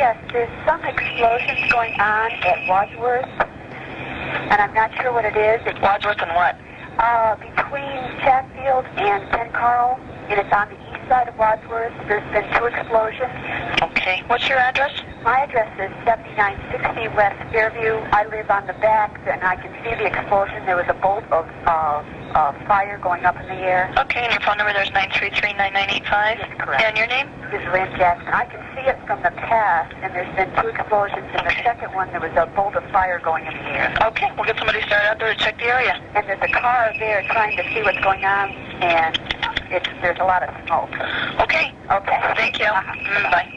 Yes, there's some explosions going on at Wadsworth, and I'm not sure what it is. It's Wadsworth and what? Between Chatfield and Pen Carl, and it's on the east side of Wadsworth. There's been 2 explosions. Okay. What's your address? My address is 7960 West Fairview. I live on the back, and I can see the explosion. There was a bolt of fire going up in the air. Okay, and your phone number there's 933-9985? Yes, correct. And your name? This is Lynn Jackson. I can see it from the past, and there's been 2 explosions. In the second one, there was a bolt of fire going in the air. Okay, we'll get somebody started out there to check the area. And there's a car there trying to see what's going on, and there's a lot of smoke. Okay. Okay. Thank you. Bye.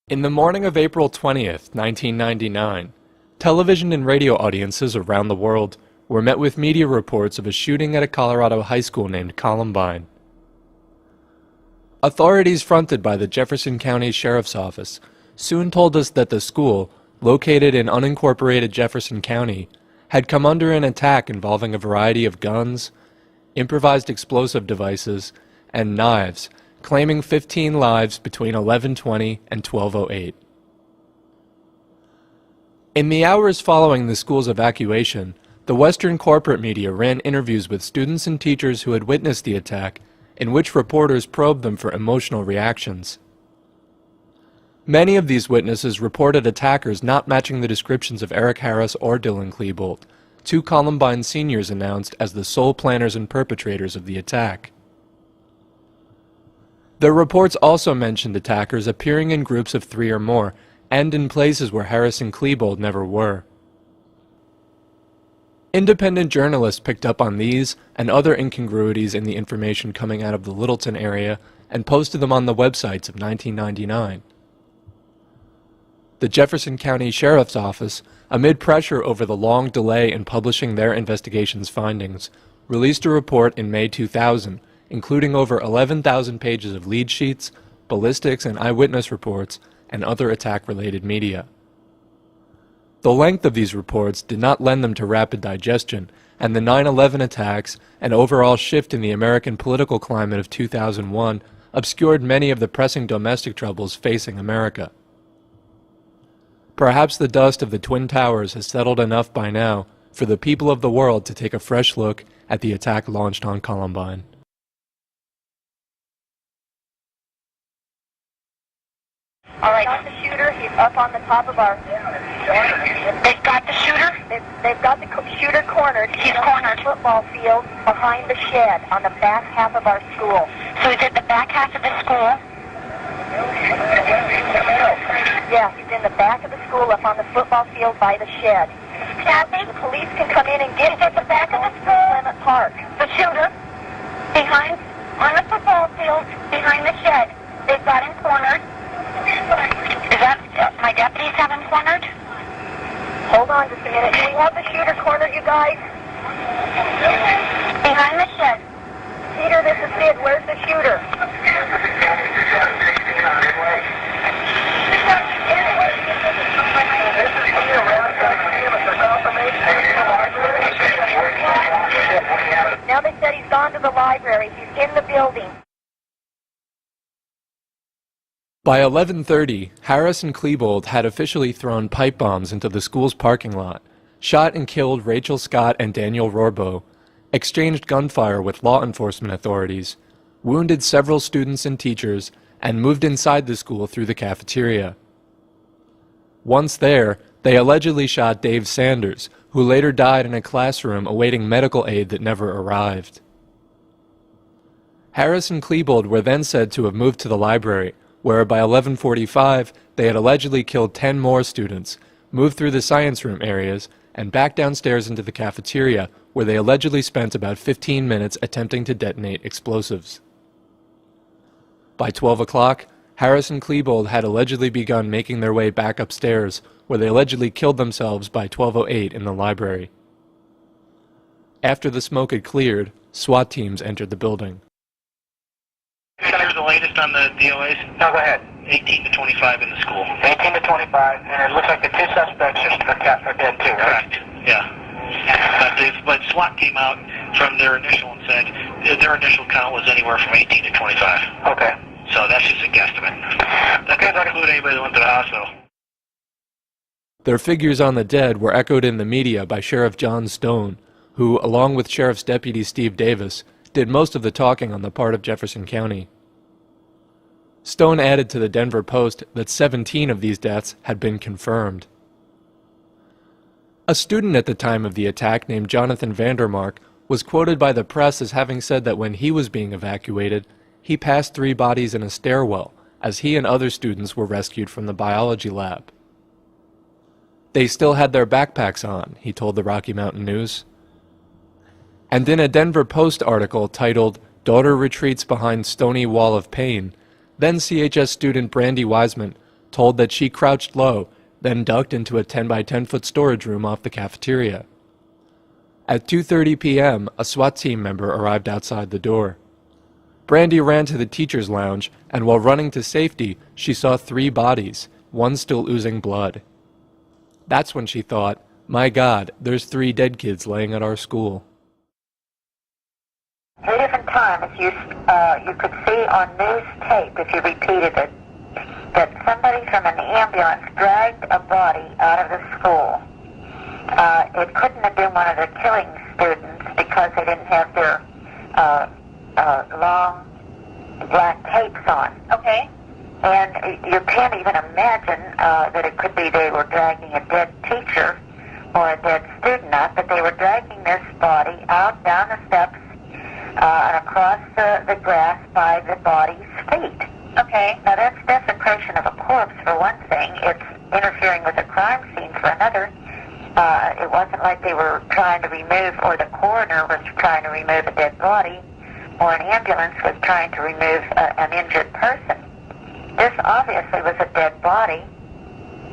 In the morning of April 20th, 1999, television and radio audiences around the world were met with media reports of a shooting at a Colorado high school named Columbine. Authorities fronted by the Jefferson County Sheriff's Office soon told us that the school, located in unincorporated Jefferson County, had come under an attack involving a variety of guns, improvised explosive devices, and knives, claiming 15 lives between 11:20 and 12:08. In the hours following the school's evacuation, the Western corporate media ran interviews with students and teachers who had witnessed the attack, in which reporters probed them for emotional reactions. Many of these witnesses reported attackers not matching the descriptions of Eric Harris or Dylan Klebold, 2 Columbine seniors announced as the sole planners and perpetrators of the attack. The reports also mentioned attackers appearing in groups of 3 or more, and in places where Harris and Klebold never were. Independent journalists picked up on these and other incongruities in the information coming out of the Littleton area and posted them on the websites of 1999. The Jefferson County Sheriff's Office, amid pressure over the long delay in publishing their investigation's findings, released a report in May 2000, including over 11,000 pages of lead sheets, ballistics and eyewitness reports, and other attack-related media. The length of these reports did not lend them to rapid digestion, and the 9/11 attacks and overall shift in the American political climate of 2001 obscured many of the pressing domestic troubles facing America. Perhaps the dust of the Twin Towers has settled enough by now for the people of the world to take a fresh look at the attack launched on Columbine. All right, got the shooter. He's up on the top of our... They've got the shooter? They've got the shooter cornered. He's cornered. Football field behind the shed on the back half of our school. So he's at the back half of the school? Yeah, he's in the back of the school up on the football field by the shed. Kathy? The police can come in and get He's at the back of the school? Clement Park. The shooter? Behind, on the football field, behind the shed. They've got him cornered. Is that, my deputies have him cornered? Hold on just a minute. Do we have the shooter cornered, you guys? Behind the shed. Peter, this is Sid. Where's the shooter? Now they said he's gone to the library. He's in the building. By 11:30, Harris and Klebold had officially thrown pipe bombs into the school's parking lot, shot and killed Rachel Scott and Daniel Rorbo, exchanged gunfire with law enforcement authorities, wounded several students and teachers, and moved inside the school through the cafeteria. Once there, they allegedly shot Dave Sanders, who later died in a classroom awaiting medical aid that never arrived. Harris and Klebold were then said to have moved to the library, where by 11:45 they had allegedly killed 10 more students, moved through the science room areas, and back downstairs into the cafeteria, where they allegedly spent about 15 minutes attempting to detonate explosives. By 12 o'clock, Harris and Klebold had allegedly begun making their way back upstairs, where they allegedly killed themselves by 12:08 in the library. After the smoke had cleared, SWAT teams entered the building. Here's the latest on the DOAs. No, go ahead. 18 to 25 in the school. 18 to 25, and it looks like the 2 suspects are dead too, right? Correct, yeah. But SWAT came out from their initial and said their initial count was anywhere from 18 to 25. Okay. So that's just a guesstimate. That doesn't include anybody that went to the hospital. Their figures on the dead were echoed in the media by Sheriff John Stone, who, along with Sheriff's Deputy Steve Davis, did most of the talking on the part of Jefferson County. Stone added to the Denver Post that 17 of these deaths had been confirmed. A student at the time of the attack named Jonathan Vandermark was quoted by the press as having said that when he was being evacuated, he passed 3 bodies in a stairwell as he and other students were rescued from the biology lab. They still had their backpacks on, he told the Rocky Mountain News. And in a Denver Post article titled, "Daughter Retreats Behind Stony Wall of Pain," then CHS student Brandy Wiseman told that she crouched low, then ducked into a 10 by 10 foot storage room off the cafeteria. At 2:30 p.m., a SWAT team member arrived outside the door. Brandy ran to the teacher's lounge, and while running to safety, she saw 3 bodies, one still oozing blood. That's when she thought, "My God, there's 3 dead kids laying at our school." 3 different times you could see on news tape, if you repeated it, that somebody from an ambulance dragged a body out of the school. It couldn't have been one of the killing students because they didn't have their long black tapes on. Okay. And you can't even imagine that it could be they were dragging a dead teacher or a dead student out, but they were dragging this body out down the steps and across the grass by the body's feet. Okay. Now that's desecration of a corpse for one thing. It's interfering with a crime scene for another. It wasn't like they were trying to remove, or the coroner was trying to remove a dead body, or an ambulance was trying to remove an injured person. This obviously was a dead body.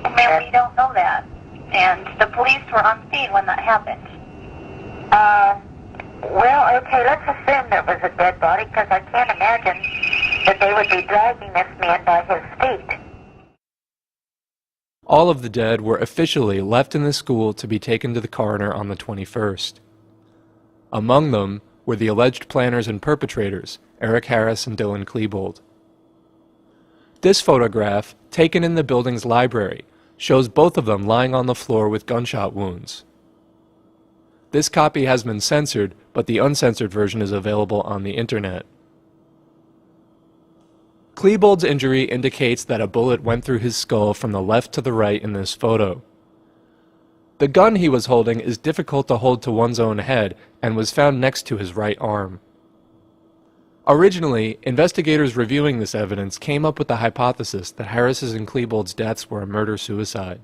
Ma'am, we don't know that. And the police were on scene when that happened. Well, okay, let's assume there was a dead body, because I can't imagine that they would be dragging this man by his feet. All of the dead were officially left in the school to be taken to the coroner on the 21st. Among them were the alleged planners and perpetrators, Eric Harris and Dylan Klebold. This photograph, taken in the building's library, shows both of them lying on the floor with gunshot wounds. This copy has been censored, but the uncensored version is available on the internet. Klebold's injury indicates that a bullet went through his skull from the left to the right in this photo. The gun he was holding is difficult to hold to one's own head and was found next to his right arm. Originally, investigators reviewing this evidence came up with the hypothesis that Harris's and Klebold's deaths were a murder-suicide.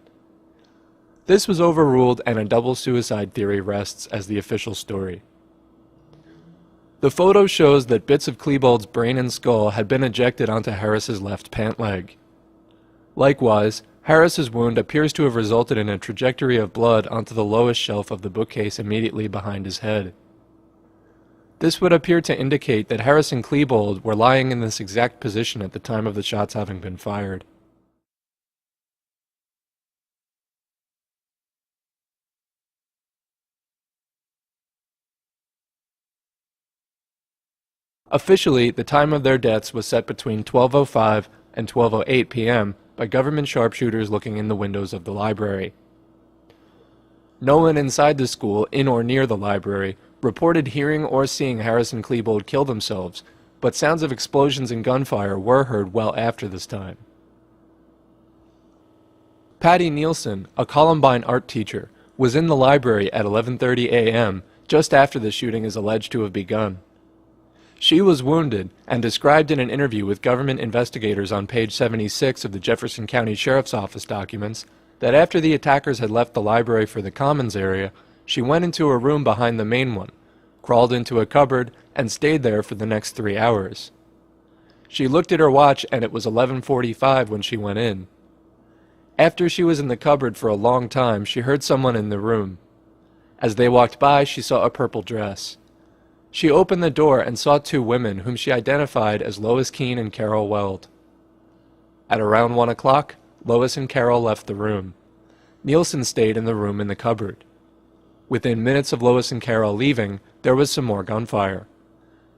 This was overruled, and a double suicide theory rests as the official story. The photo shows that bits of Klebold's brain and skull had been ejected onto Harris's left pant leg. Likewise, Harris's wound appears to have resulted in a trajectory of blood onto the lowest shelf of the bookcase immediately behind his head. This would appear to indicate that Harris and Klebold were lying in this exact position at the time of the shots having been fired. Officially, the time of their deaths was set between 12:05 and 12:08 p.m. by government sharpshooters looking in the windows of the library. No one inside the school, in or near the library, reported hearing or seeing Harris and Klebold kill themselves, but sounds of explosions and gunfire were heard well after this time. Patty Nielsen, a Columbine art teacher, was in the library at 11:30 a.m. just after the shooting is alleged to have begun. She was wounded and described in an interview with government investigators on page 76 of the Jefferson County Sheriff's Office documents that after the attackers had left the library for the Commons area, she went into a room behind the main one, crawled into a cupboard, and stayed there for the next 3 hours. She looked at her watch and it was 11:45 when she went in. After she was in the cupboard for a long time, she heard someone in the room. As they walked by, she saw a purple dress. She opened the door and saw 2 women whom she identified as Lois Keene and Carol Weld. At around 1 o'clock, Lois and Carol left the room. Nielsen stayed in the room in the cupboard. Within minutes of Lois and Carol leaving, there was some more gunfire.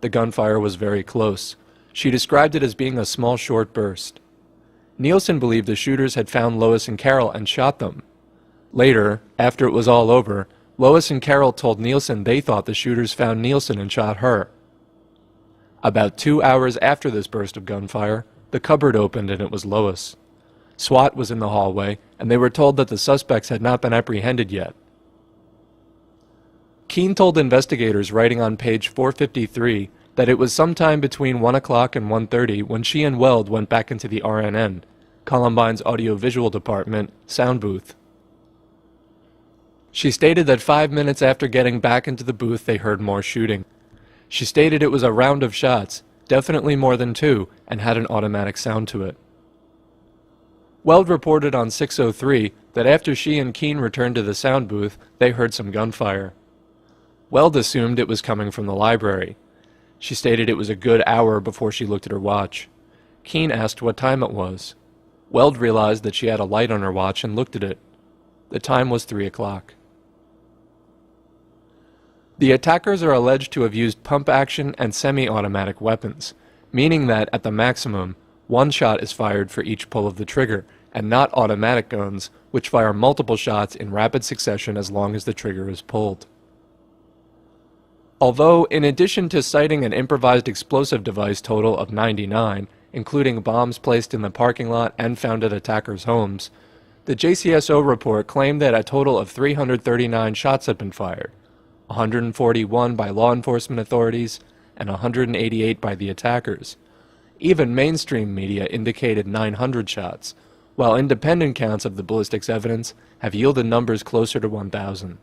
The gunfire was very close. She described it as being a small, short burst. Nielsen believed the shooters had found Lois and Carol and shot them. Later, after it was all over, Lois and Carol told Nielsen they thought the shooters found Nielsen and shot her. About 2 hours after this burst of gunfire, the cupboard opened and it was Lois. SWAT was in the hallway, and they were told that the suspects had not been apprehended yet. Keene told investigators writing on page 453 that it was sometime between 1 o'clock and 1:30 when she and Weld went back into the RNN, Columbine's audiovisual department, sound booth. She stated that 5 minutes after getting back into the booth they heard more shooting. She stated it was a round of shots, definitely more than 2, and had an automatic sound to it. Weld reported on 6:03 that after she and Keene returned to the sound booth, they heard some gunfire. Weld assumed it was coming from the library. She stated it was a good hour before she looked at her watch. Keene asked what time it was. Weld realized that she had a light on her watch and looked at it. The time was 3 o'clock. The attackers are alleged to have used pump-action and semi-automatic weapons, meaning that, at the maximum, 1 shot is fired for each pull of the trigger, and not automatic guns, which fire multiple shots in rapid succession as long as the trigger is pulled. Although, in addition to citing an improvised explosive device total of 99, including bombs placed in the parking lot and found at attackers' homes, the JCSO report claimed that a total of 339 shots had been fired, 141 by law enforcement authorities and 188 by the attackers. Even mainstream media indicated 900 shots, while independent counts of the ballistics evidence have yielded numbers closer to 1,000.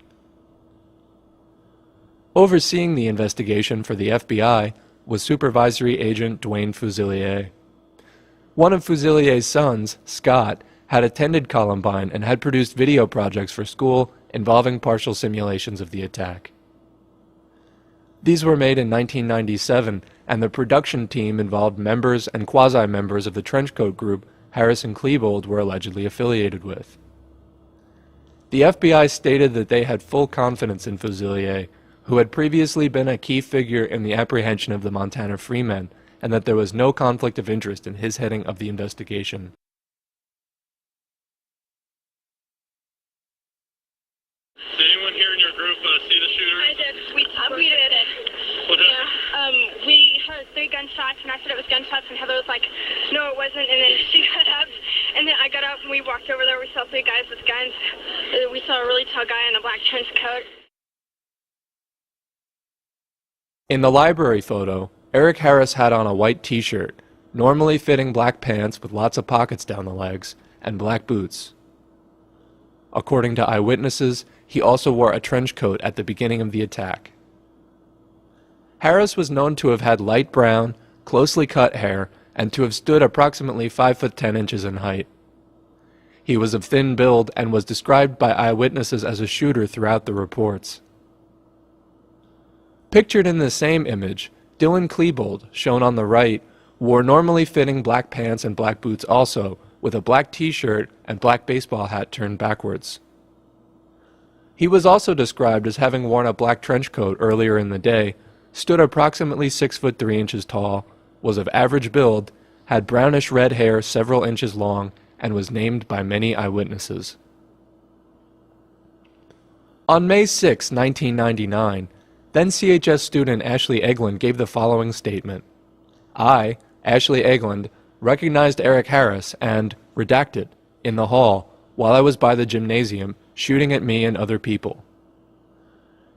Overseeing the investigation for the FBI was Supervisory Agent Dwayne Fusilier. One of Fusilier's sons, Scott, had attended Columbine and had produced video projects for school involving partial simulations of the attack. These were made in 1997, and the production team involved members and quasi-members of the trenchcoat group Harris and Klebold were allegedly affiliated with. The FBI stated that they had full confidence in Fusilier, who had previously been a key figure in the apprehension of the Montana Freemen, and that there was no conflict of interest in his heading of the investigation. Did anyone here in your group see the shooter? I did. We did. We heard 3 gunshots, and I said it was gunshots, and Heather was like, no, it wasn't, and then she got up, and then I got up, and we walked over there. We saw 3 guys with guns. We saw a really tall guy in a black trench coat. In the library photo, Eric Harris had on a white t-shirt, normally fitting black pants with lots of pockets down the legs, and black boots. According to eyewitnesses, he also wore a trench coat at the beginning of the attack. Harris was known to have had light brown, closely cut hair, and to have stood approximately 5 foot 10 inches in height. He was of thin build and was described by eyewitnesses as a shooter throughout the reports. Pictured in the same image, Dylan Klebold, shown on the right, wore normally fitting black pants and black boots also, with a black t-shirt and black baseball hat turned backwards. He was also described as having worn a black trench coat earlier in the day, stood approximately 6 foot 3 inches tall, was of average build, had brownish red hair several inches long, and was named by many eyewitnesses. On May 6, 1999, then CHS student Ashley Eglund gave the following statement. I, Ashley Eglund, recognized Eric Harris and, redacted, in the hall, while I was by the gymnasium, shooting at me and other people.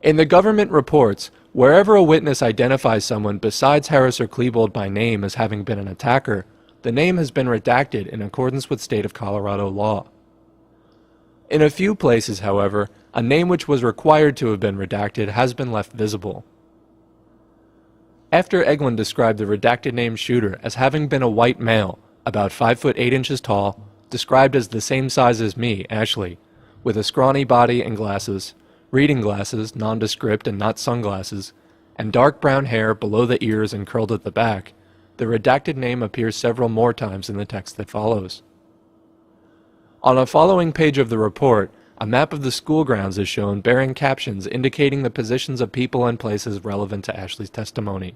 In the government reports, wherever a witness identifies someone besides Harris or Klebold by name as having been an attacker, the name has been redacted in accordance with state of Colorado law. In a few places, however, a name which was required to have been redacted has been left visible. After Eglund described the redacted name shooter as having been a white male, about 5 foot 8 inches tall, described as the same size as me, Ashley, with a scrawny body and glasses, reading glasses, nondescript and not sunglasses, and dark brown hair below the ears and curled at the back, the redacted name appears several more times in the text that follows. On a following page of the report, a map of the school grounds is shown bearing captions indicating the positions of people and places relevant to Ashley's testimony.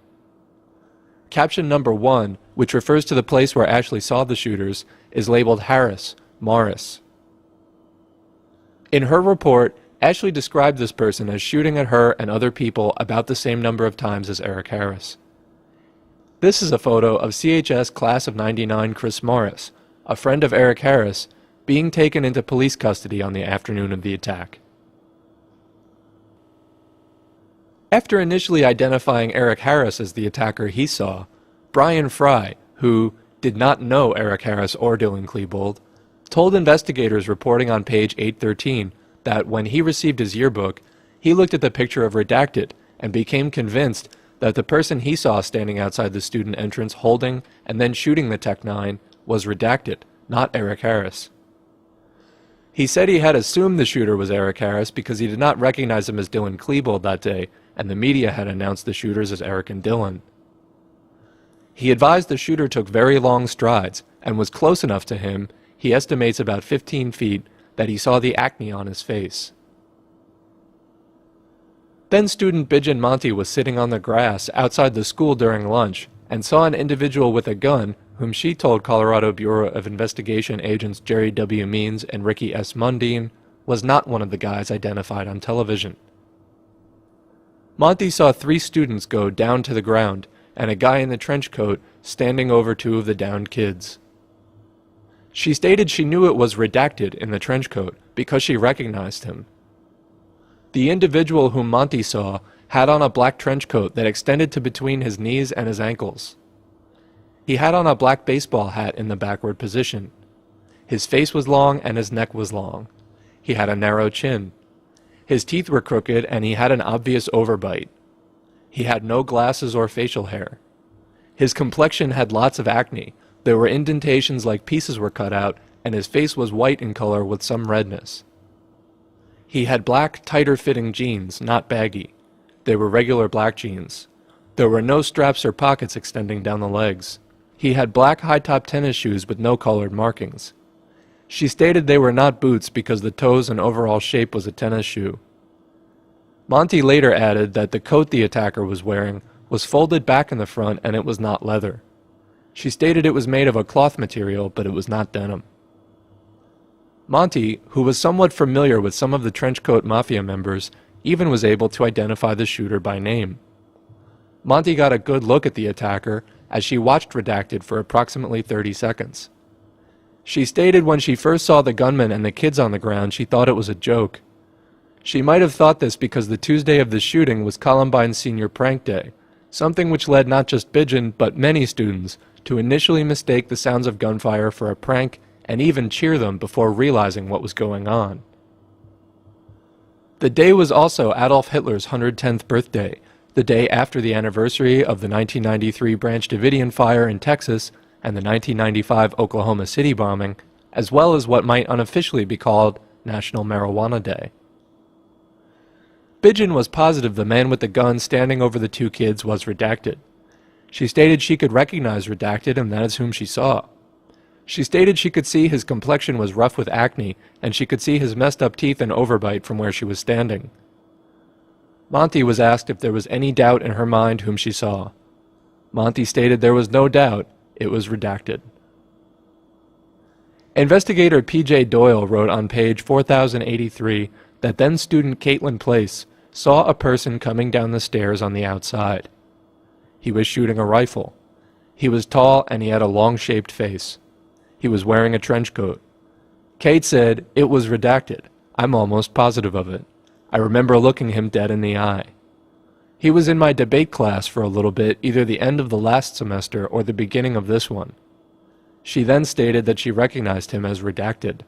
Caption number 1, which refers to the place where Ashley saw the shooters, is labeled Harris, Morris. In her report, Ashley described this person as shooting at her and other people about the same number of times as Eric Harris. This is a photo of CHS Class of '99 Chris Morris, a friend of Eric Harris, being taken into police custody on the afternoon of the attack. After initially identifying Eric Harris as the attacker he saw, Brian Fry, who did not know Eric Harris or Dylan Klebold, told investigators reporting on page 813 that when he received his yearbook, he looked at the picture of Redacted and became convinced that the person he saw standing outside the student entrance holding and then shooting the Tech-9 was Redacted, not Eric Harris. He said he had assumed the shooter was Eric Harris because he did not recognize him as Dylan Klebold that day, and the media had announced the shooters as Eric and Dylan. He advised the shooter took very long strides and was close enough to him, he estimates about 15 feet, that he saw the acne on his face. Then student Bijan Monty was sitting on the grass outside the school during lunch and saw an individual with a gun whom she told Colorado Bureau of Investigation agents Jerry W. Means and Ricky S. Mundine was not one of the guys identified on television. Monty saw 3 students go down to the ground and a guy in the trench coat standing over 2 of the downed kids. She stated she knew it was Redacted in the trench coat because she recognized him. The individual whom Monty saw had on a black trench coat that extended to between his knees and his ankles. He had on a black baseball hat in the backward position. His face was long and his neck was long. He had a narrow chin. His teeth were crooked and he had an obvious overbite. He had no glasses or facial hair. His complexion had lots of acne. There were indentations like pieces were cut out, and his face was white in color with some redness. He had black, tighter-fitting jeans, not baggy. They were regular black jeans. There were no straps or pockets extending down the legs. He had black high-top tennis shoes with no colored markings. She stated they were not boots because the toes and overall shape was a tennis shoe. Monty later added that the coat the attacker was wearing was folded back in the front and it was not leather. She stated it was made of a cloth material, but it was not denim. Monty, who was somewhat familiar with some of the Trenchcoat Mafia members, even was able to identify the shooter by name. Monty got a good look at the attacker as she watched Redacted for approximately 30 seconds. She stated when she first saw the gunman and the kids on the ground, she thought it was a joke. She might have thought this because the Tuesday of the shooting was Columbine's senior prank day, something which led not just Bijan, but many students to initially mistake the sounds of gunfire for a prank and even cheer them before realizing what was going on. The day was also Adolf Hitler's 110th birthday, the day after the anniversary of the 1993 Branch Davidian fire in Texas and the 1995 Oklahoma City bombing, as well as what might unofficially be called National Marijuana Day. Bijan was positive the man with the gun standing over the 2 kids was Redacted. She stated she could recognize Redacted and that is whom she saw. She stated she could see his complexion was rough with acne and she could see his messed up teeth and overbite from where she was standing. Monty was asked if there was any doubt in her mind whom she saw. Monty stated there was no doubt, it was Redacted. Investigator P.J. Doyle wrote on page 4083 that then student Caitlin Place saw a person coming down the stairs on the outside. He was shooting a rifle. He was tall and he had a long-shaped face. He was wearing a trench coat. Kate said, "It was Redacted. I'm almost positive of it. I remember looking him dead in the eye. He was in my debate class for a little bit, either the end of the last semester or the beginning of this one." She then stated that she recognized him as Redacted.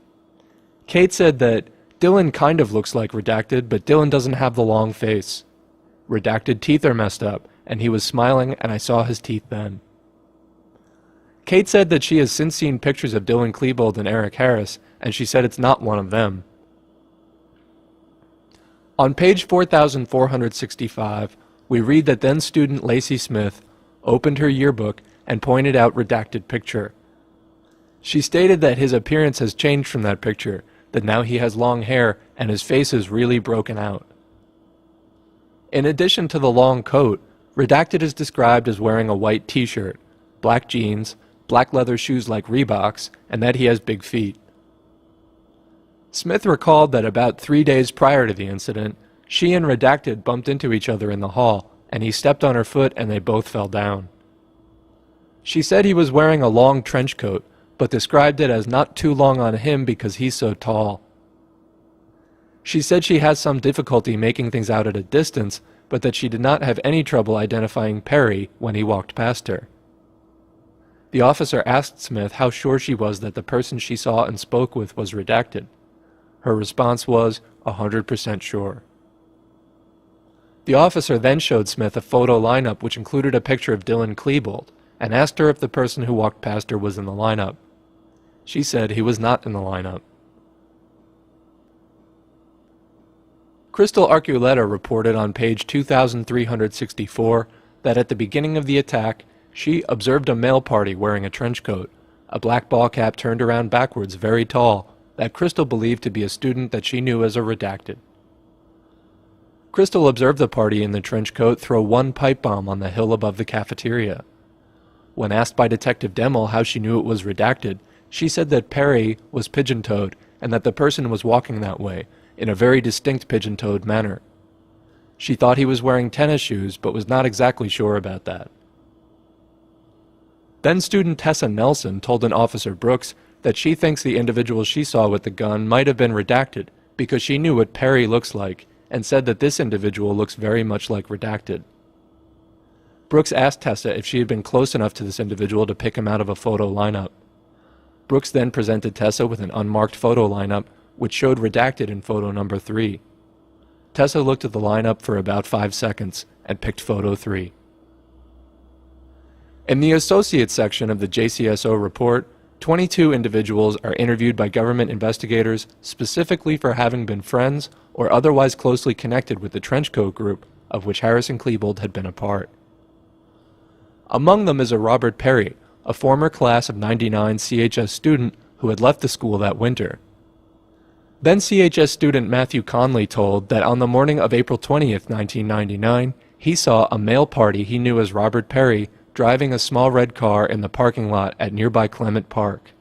Kate said that Dylan kind of looks like Redacted, but Dylan doesn't have the long face. Redacted teeth are messed up, and he was smiling, and I saw his teeth then. Kate said that she has since seen pictures of Dylan Klebold and Eric Harris, and she said it's not one of them. On page 4465, we read that then student Lacey Smith opened her yearbook and pointed out Redacted picture. She stated that his appearance has changed from that picture, that now he has long hair and his face is really broken out. In addition to the long coat, Redacted is described as wearing a white t-shirt, black jeans, black leather shoes like Reeboks, and that he has big feet. Smith recalled that about 3 days prior to the incident, she and Redacted bumped into each other in the hall, and he stepped on her foot and they both fell down. She said he was wearing a long trench coat, but described it as not too long on him because he's so tall. She said she has some difficulty making things out at a distance, but that she did not have any trouble identifying Perry when he walked past her. The officer asked Smith how sure she was that the person she saw and spoke with was Redacted. Her response was 100% sure. The officer then showed Smith a photo lineup which included a picture of Dylan Klebold and asked her if the person who walked past her was in the lineup. She said he was not in the lineup. Crystal Arculeta reported on page 2364 that at the beginning of the attack, she observed a male party wearing a trench coat, a black ball cap turned around backwards, very tall, that Crystal believed to be a student that she knew as a Redacted. Crystal observed the party in the trench coat throw one pipe bomb on the hill above the cafeteria. When asked by Detective Demmel how she knew it was Redacted, she said that Perry was pigeon-toed and that the person was walking that way, in a very distinct pigeon-toed manner. She thought he was wearing tennis shoes, but was not exactly sure about that. Then student Tessa Nelson told an Officer Brooks that she thinks the individual she saw with the gun might have been Redacted because she knew what Perry looks like and said that this individual looks very much like Redacted. Brooks asked Tessa if she had been close enough to this individual to pick him out of a photo lineup. Brooks then presented Tessa with an unmarked photo lineup which showed Redacted in photo number 3. Tessa looked at the lineup for about 5 seconds and picked photo 3. In the Associates section of the JCSO report, 22 individuals are interviewed by government investigators specifically for having been friends or otherwise closely connected with the trenchcoat group of which Harrison Klebold had been a part. Among them is a Robert Perry, a former class of '99 CHS student who had left the school that winter. Then CHS student Matthew Conley told that on the morning of April 20th, 1999, he saw a male party he knew as Robert Perry driving a small red car in the parking lot at nearby Clement Park.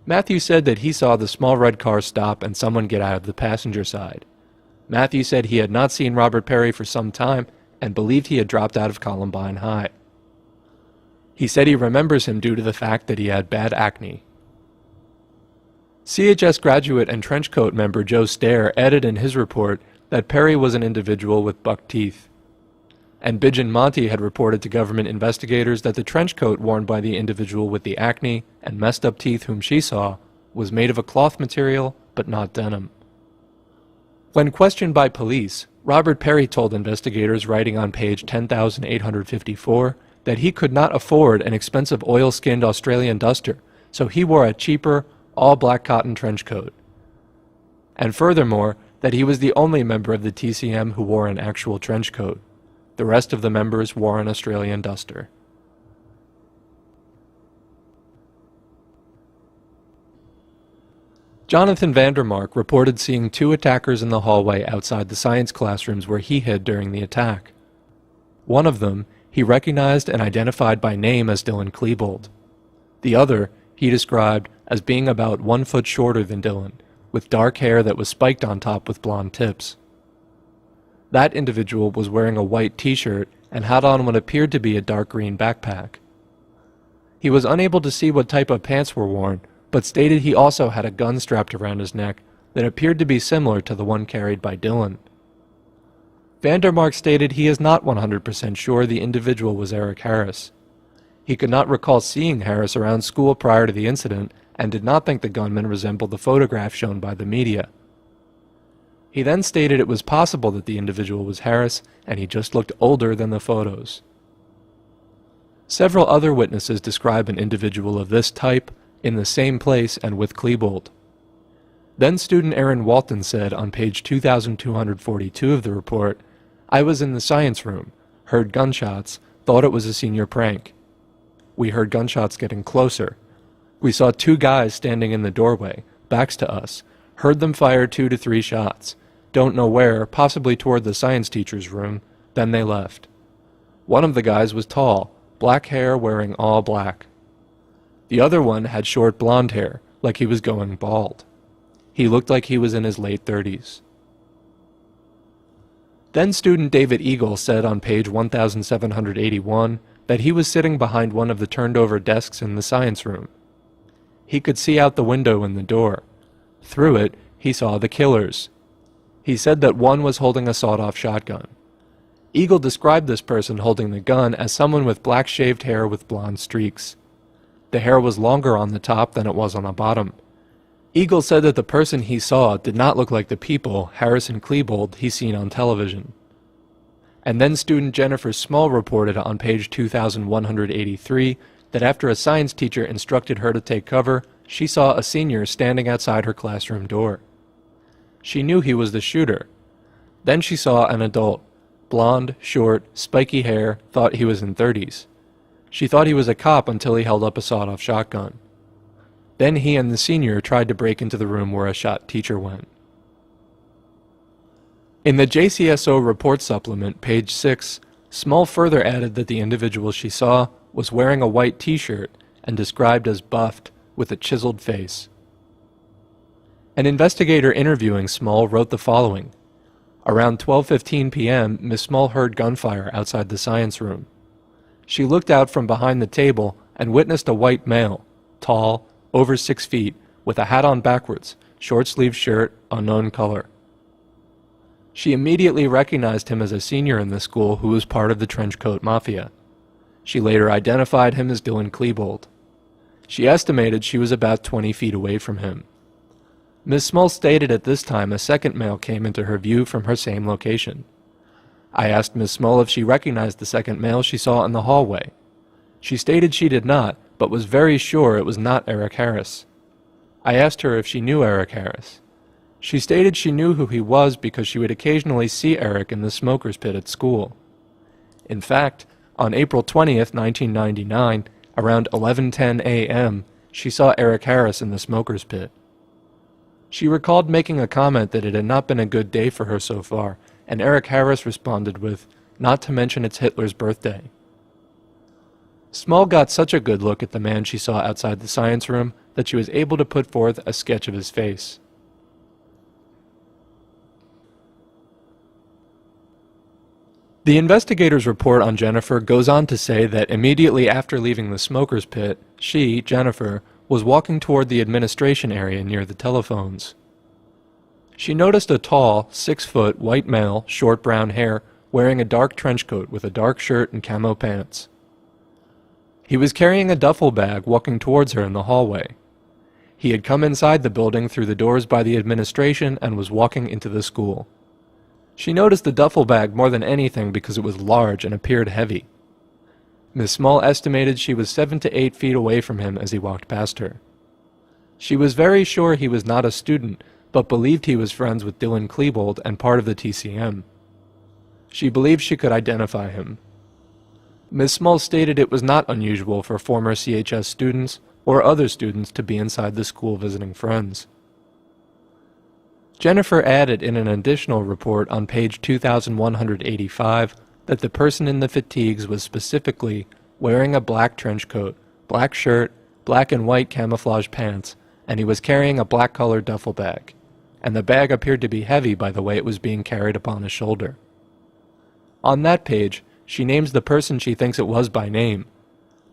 Matthew said that he saw the small red car stop and someone get out of the passenger side. Matthew said he had not seen Robert Perry for some time and believed he had dropped out of Columbine High. He said he remembers him due to the fact that he had bad acne. CHS graduate and trenchcoat member Joe Stair added in his report that Perry was an individual with buck teeth. And Bijan Monty had reported to government investigators that the trenchcoat worn by the individual with the acne and messed up teeth whom she saw was made of a cloth material but not denim. When questioned by police, Robert Perry told investigators writing on page 10,854 that he could not afford an expensive oil-skinned Australian duster, so he wore a cheaper, all-black cotton trench coat. And furthermore, that he was the only member of the TCM who wore an actual trench coat. The rest of the members wore an Australian duster. Jonathan Vandermark reported seeing 2 attackers in the hallway outside the science classrooms where he hid during the attack. One of them he recognized and identified by name as Dylan Klebold. The other he described as being about 1 foot shorter than Dylan, with dark hair that was spiked on top with blonde tips. That individual was wearing a white t-shirt and had on what appeared to be a dark green backpack. He was unable to see what type of pants were worn, but stated he also had a gun strapped around his neck that appeared to be similar to the one carried by Dylan. Vandermark stated he is not 100% sure the individual was Eric Harris. He could not recall seeing Harris around school prior to the incident and did not think the gunman resembled the photograph shown by the media. He then stated it was possible that the individual was Harris and he just looked older than the photos. Several other witnesses describe an individual of this type in the same place and with Klebold. Then student Aaron Walton said on page 2242 of the report, "I was in the science room, heard gunshots, thought it was a senior prank. We heard gunshots getting closer. We saw 2 guys standing in the doorway, backs to us, heard them fire 2 to 3 shots. Don't know where, possibly toward the science teacher's room, then they left. One of the guys was tall, black hair, wearing all black. The other one had short blonde hair, like he was going bald. He looked like he was in his late 30s. Then student David Eagle said on page 1781 that he was sitting behind one of the turned-over desks in the science room. He could see out the window in the door. Through it, he saw the killers. He said that one was holding a sawed-off shotgun. Eagle described this person holding the gun as someone with black shaved hair with blonde streaks. The hair was longer on the top than it was on the bottom. Eagle said that the person he saw did not look like the people, Harrison Klebold, he seen on television. And then student Jennifer Small reported on page 2183 that after a science teacher instructed her to take cover, she saw a senior standing outside her classroom door. She knew he was the shooter. Then she saw an adult, blonde, short, spiky hair, thought he was in 30s. She thought he was a cop until he held up a sawed-off shotgun. Then he and the senior tried to break into the room where a shot teacher went. In the JCSO report supplement, page 6, Small further added that the individual she saw was wearing a white t-shirt and described as buffed with a chiseled face. An investigator interviewing Small wrote the following. Around 12:15 p.m., Miss Small heard gunfire outside the science room. She looked out from behind the table and witnessed a white male, tall, over 6 feet, with a hat on backwards, short-sleeved shirt, unknown color. She immediately recognized him as a senior in the school who was part of the Trenchcoat Mafia. She later identified him as Dylan Klebold. She estimated she was about 20 feet away from him. Ms. Small stated at this time a second male came into her view from her same location. I asked Ms. Small if she recognized the second male she saw in the hallway. She stated she did not, but was very sure it was not Eric Harris. I asked her if she knew Eric Harris. She stated she knew who he was because she would occasionally see Eric in the smoker's pit at school. In fact, on April 20th, 1999, around 11:10 a.m., she saw Eric Harris in the smoker's pit. She recalled making a comment that it had not been a good day for her so far, and Eric Harris responded with, "Not to mention it's Hitler's birthday." Small got such a good look at the man she saw outside the science room that she was able to put forth a sketch of his face. The investigator's report on Jennifer goes on to say that immediately after leaving the smoker's pit, she, Jennifer, was walking toward the administration area near the telephones. She noticed a tall, 6-foot, white male, short brown hair, wearing a dark trench coat with a dark shirt and camo pants. He was carrying a duffel bag walking towards her in the hallway. He had come inside the building through the doors by the administration and was walking into the school. She noticed the duffel bag more than anything because it was large and appeared heavy. Miss Small estimated she was 7 to 8 feet away from him as he walked past her. She was very sure he was not a student, but believed he was friends with Dylan Klebold and part of the TCM. She believed she could identify him. Ms. Small stated it was not unusual for former CHS students or other students to be inside the school visiting friends. Jennifer added in an additional report on page 2185 that the person in the fatigues was specifically wearing a black trench coat, black shirt, black and white camouflage pants, and he was carrying a black-colored duffel bag, and the bag appeared to be heavy by the way it was being carried upon his shoulder. On that page, she names the person she thinks it was by name.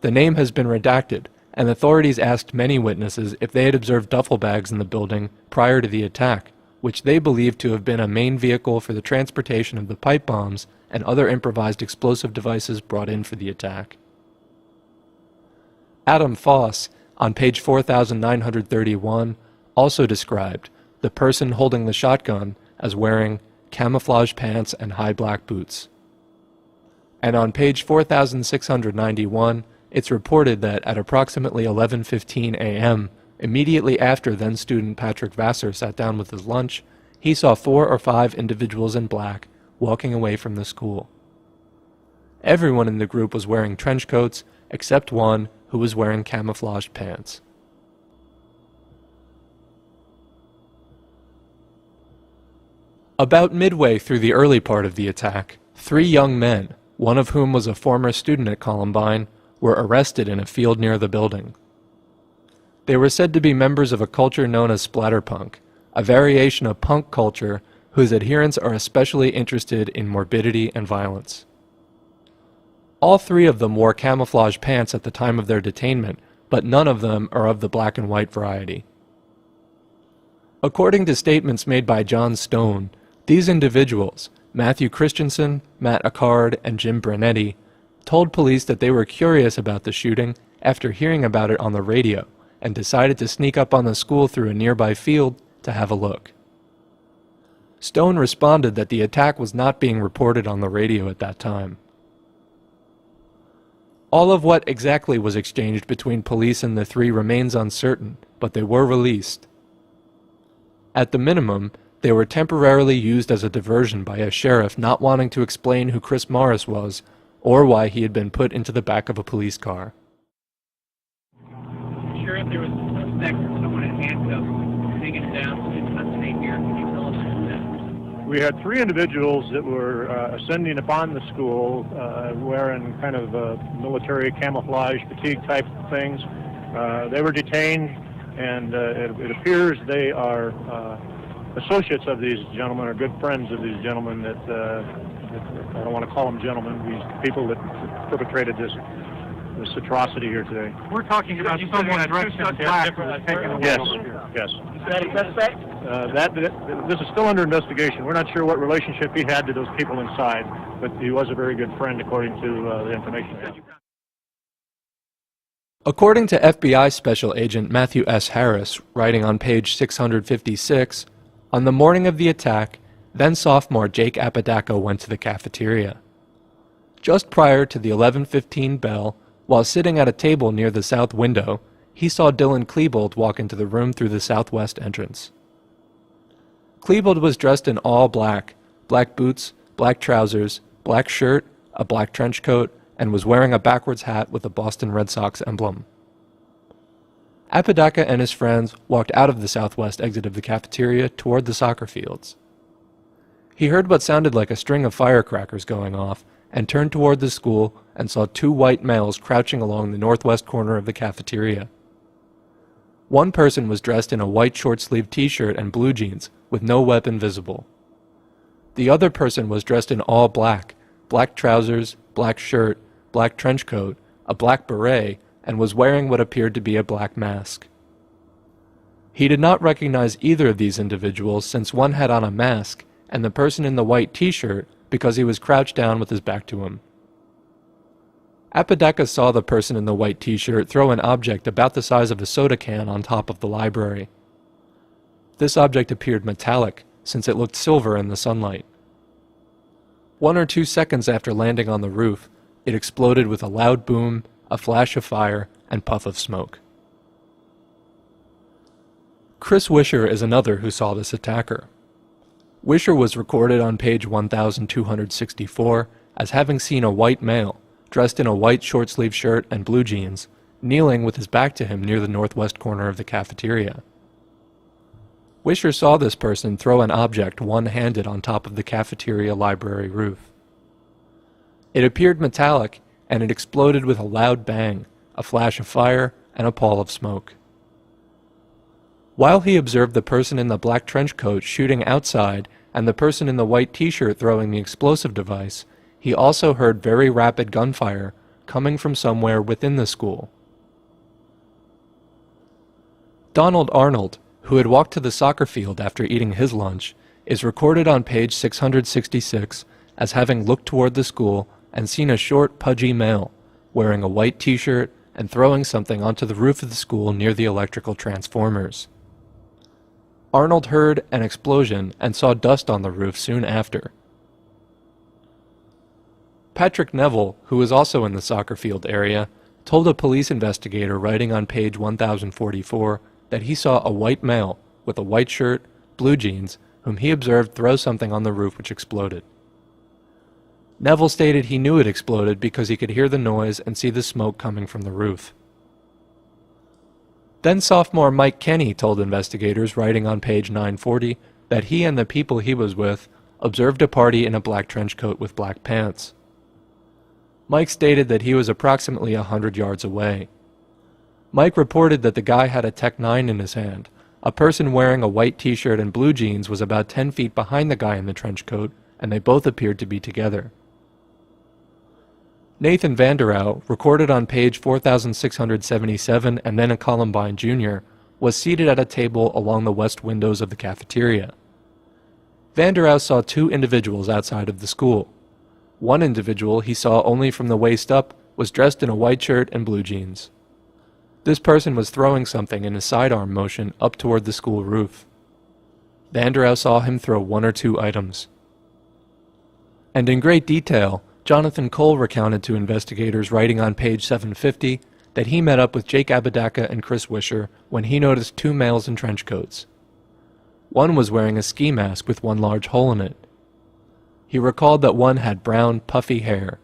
The name has been redacted, and authorities asked many witnesses if they had observed duffel bags in the building prior to the attack, which they believed to have been a main vehicle for the transportation of the pipe bombs and other improvised explosive devices brought in for the attack. Adam Foss, on page 4931, also described the person holding the shotgun as wearing camouflage pants and high black boots. And on page 4691, it's reported that at approximately 11:15 a.m., immediately after then-student Patrick Vassar sat down with his lunch, he saw 4 or 5 individuals in black walking away from the school. Everyone in the group was wearing trench coats, except one who was wearing camouflaged pants. About midway through the early part of the attack, 3 young men, one of whom was a former student at Columbine, were arrested in a field near the building. They were said to be members of a culture known as splatterpunk, a variation of punk culture whose adherents are especially interested in morbidity and violence. All three of them wore camouflage pants at the time of their detainment, but none of them are of the black and white variety. According to statements made by John Stone, these individuals, Matthew Christensen, Matt Acard, and Jim Brunetti, told police that they were curious about the shooting after hearing about it on the radio and decided to sneak up on the school through a nearby field to have a look. Stone responded that the attack was not being reported on the radio at that time. All of what exactly was exchanged between police and the three remains uncertain, but they were released. At the minimum, they were temporarily used as a diversion by a sheriff not wanting to explain who Chris Morris was or why he had been put into the back of a police car. Sheriff, there was a suspect or someone in handcuffs taken down. It's not seen here. Can you tell us about that? We had three individuals that were ascending upon the school wearing kind of military camouflage fatigue type things. They were detained, and it appears they are associates of these gentlemen or good friends of these gentlemen that I don't want to call them gentlemen, these people that perpetrated this atrocity here today. We're talking about someone dressed in black who was taken away. Yes, Here. yes. Is that a suspect? This is still under investigation. We're not sure what relationship he had to those people inside, but he was a very good friend according to the information. According to FBI Special Agent Matthew S. Harris, writing on page 656, on the morning of the attack, then sophomore Jake Apodaca went to the cafeteria. Just prior to the 11:15 bell, while sitting at a table near the south window, he saw Dylan Klebold walk into the room through the southwest entrance. Klebold was dressed in all black, black boots, black trousers, black shirt, a black trench coat, and was wearing a backwards hat with a Boston Red Sox emblem. Apodaca and his friends walked out of the southwest exit of the cafeteria toward the soccer fields. He heard what sounded like a string of firecrackers going off and turned toward the school and saw two white males crouching along the northwest corner of the cafeteria. One person was dressed in a white short-sleeved t-shirt and blue jeans with no weapon visible. The other person was dressed in all black, black trousers, black shirt, black trench coat, a black beret, and was wearing what appeared to be a black mask. He did not recognize either of these individuals since one had on a mask and the person in the white t-shirt because he was crouched down with his back to him. Apodaca saw the person in the white t-shirt throw an object about the size of a soda can on top of the library. This object appeared metallic since it looked silver in the sunlight. 1 or 2 seconds after landing on the roof, it exploded with a loud boom, a flash of fire, and puff of smoke. Chris Wisher is another who saw this attacker. Wisher was recorded on page 1264 as having seen a white male, dressed in a white short-sleeved shirt and blue jeans, kneeling with his back to him near the northwest corner of the cafeteria. Wisher saw this person throw an object one-handed on top of the cafeteria library roof. It appeared metallic, and it exploded with a loud bang, a flash of fire, and a pall of smoke. While he observed the person in the black trench coat shooting outside and the person in the white t-shirt throwing the explosive device, he also heard very rapid gunfire coming from somewhere within the school. Donald Arnold, who had walked to the soccer field after eating his lunch, is recorded on page 666 as having looked toward the school and seen a short, pudgy male, wearing a white t-shirt and throwing something onto the roof of the school near the electrical transformers. Arnold heard an explosion and saw dust on the roof soon after. Patrick Neville, who was also in the soccer field area, told a police investigator writing on page 1044 that he saw a white male with a white shirt, blue jeans, whom he observed throw something on the roof which exploded. Neville stated he knew it exploded because he could hear the noise and see the smoke coming from the roof. Then sophomore Mike Kenny told investigators writing on page 940 that he and the people he was with observed a party in a black trench coat with black pants. Mike stated that he was approximately 100 yards away. Mike reported that the guy had a Tech 9 in his hand. A person wearing a white t-shirt and blue jeans was about 10 feet behind the guy in the trench coat, and they both appeared to be together. Nathan Vanderau, recorded on page 4677 and then a Columbine Jr., was seated at a table along the west windows of the cafeteria. Vanderau saw two individuals outside of the school. One individual he saw only from the waist up was dressed in a white shirt and blue jeans. This person was throwing something in a sidearm motion up toward the school roof. Vanderau saw him throw one or two items. And in great detail, Jonathan Cole recounted to investigators writing on page 750 that he met up with Jake Apodaca and Chris Wisher when he noticed two males in trench coats. One was wearing a ski mask with one large hole in it. He recalled that one had brown, puffy hair.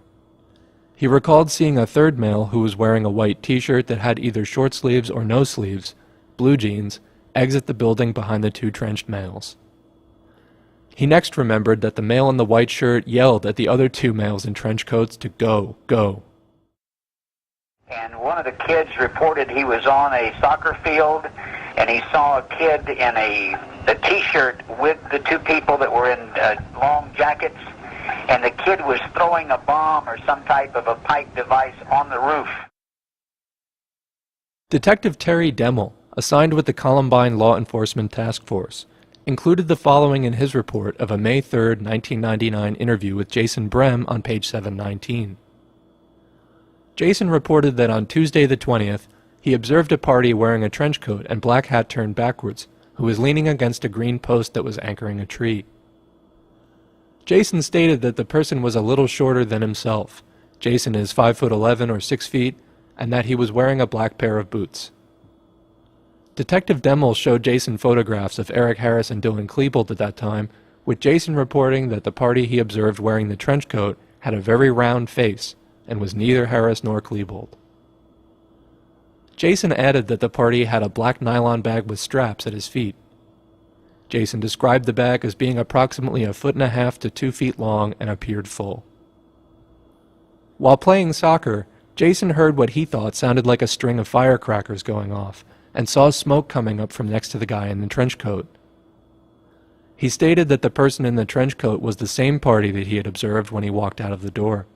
He recalled seeing a third male who was wearing a white t-shirt that had either short sleeves or no sleeves, blue jeans, exit the building behind the two trenched males. He next remembered that the male in the white shirt yelled at the other two males in trench coats to go, go. And one of the kids reported he was on a soccer field and he saw a kid in a t-shirt with the two people that were in long jackets, and the kid was throwing a bomb or some type of a pipe device on the roof. Detective Terry Demmel, assigned with the Columbine Law Enforcement Task Force, included the following in his report of a May 3, 1999 interview with Jason Brem on page 719. Jason reported that on Tuesday the 20th, he observed a party wearing a trench coat and black hat turned backwards, who was leaning against a green post that was anchoring a tree. Jason stated that the person was a little shorter than himself. Jason is 5'11" or 6 feet, and that he was wearing a black pair of boots. Detective Demmel showed Jason photographs of Eric Harris and Dylan Klebold at that time, with Jason reporting that the party he observed wearing the trench coat had a very round face and was neither Harris nor Klebold. Jason added that the party had a black nylon bag with straps at his feet. Jason described the bag as being approximately 1.5 to 2 feet long and appeared full. While playing soccer, Jason heard what he thought sounded like a string of firecrackers going off, and saw smoke coming up from next to the guy in the trench coat. He stated that the person in the trench coat was the same party that he had observed when he walked out of the door.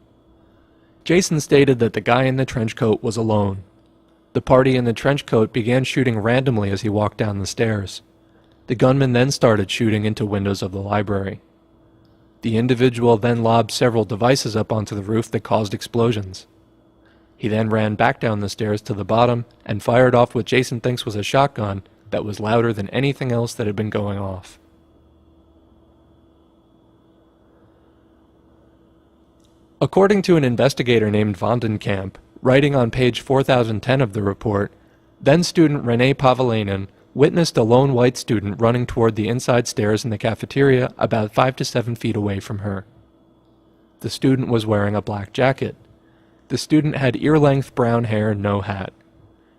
Jason stated that the guy in the trench coat was alone. The party in the trench coat began shooting randomly as he walked down the stairs. The gunman then started shooting into windows of the library. The individual then lobbed several devices up onto the roof that caused explosions. He then ran back down the stairs to the bottom and fired off what Jason thinks was a shotgun that was louder than anything else that had been going off. According to an investigator named Vondenkamp, writing on page 4010 of the report, then-student Renee Pavalainen witnessed a lone white student running toward the inside stairs in the cafeteria about 5 to 7 feet away from her. The student was wearing a black jacket. The student had ear-length brown hair and no hat.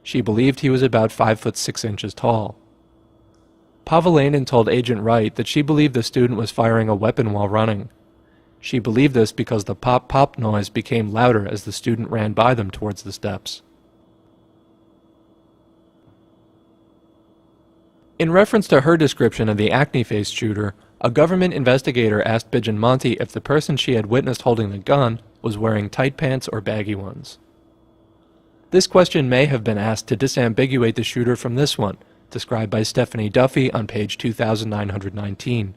She believed he was about 5'6" tall. Pavalainen told Agent Wright that she believed the student was firing a weapon while running. She believed this because the pop-pop noise became louder as the student ran by them towards the steps. In reference to her description of the acne-faced shooter, a government investigator asked Pigeon Monty if the person she had witnessed holding the gun was wearing tight pants or baggy ones. This question may have been asked to disambiguate the shooter from this one, described by Stephanie Duffy on page 2919.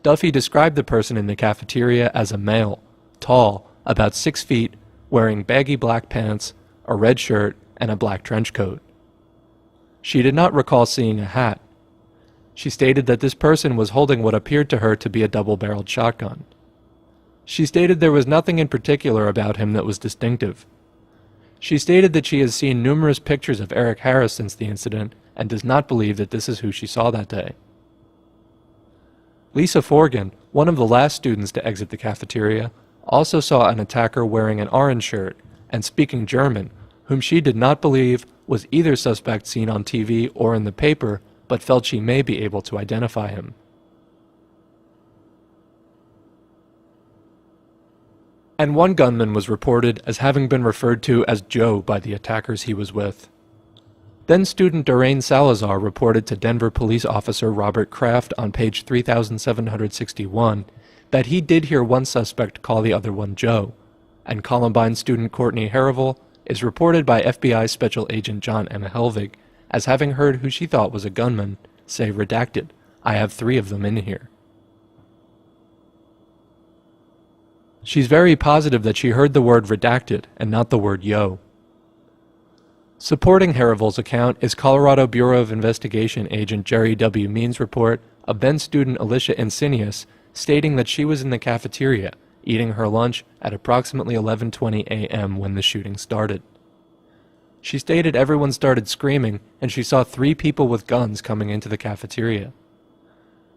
Duffy described the person in the cafeteria as a male, tall, about 6 feet, wearing baggy black pants, a red shirt, and a black trench coat. She did not recall seeing a hat. She stated that this person was holding what appeared to her to be a double-barreled shotgun. She stated there was nothing in particular about him that was distinctive. She stated that she has seen numerous pictures of Eric Harris since the incident and does not believe that this is who she saw that day. Lisa Forgan, one of the last students to exit the cafeteria, also saw an attacker wearing an orange shirt and speaking German, whom she did not believe was either suspect seen on TV or in the paper, but felt she may be able to identify him. and one gunman was reported as having been referred to as Joe by the attackers he was with. Then student Doreen Salazar reported to Denver police officer Robert Kraft on page 3761 that he did hear one suspect call the other one Joe, and Columbine student Courtney Harrival is reported by FBI Special Agent John M. Helvig as having heard who she thought was a gunman say, "Redacted, I have 3 of them in here." She's very positive that she heard the word redacted and not the word yo. Supporting Harrival's account is Colorado Bureau of Investigation agent Jerry W. Means' report of then student Alicia Insinius stating that she was in the cafeteria eating her lunch at approximately 11:20 a.m. when the shooting started. She stated everyone started screaming and she saw 3 people with guns coming into the cafeteria.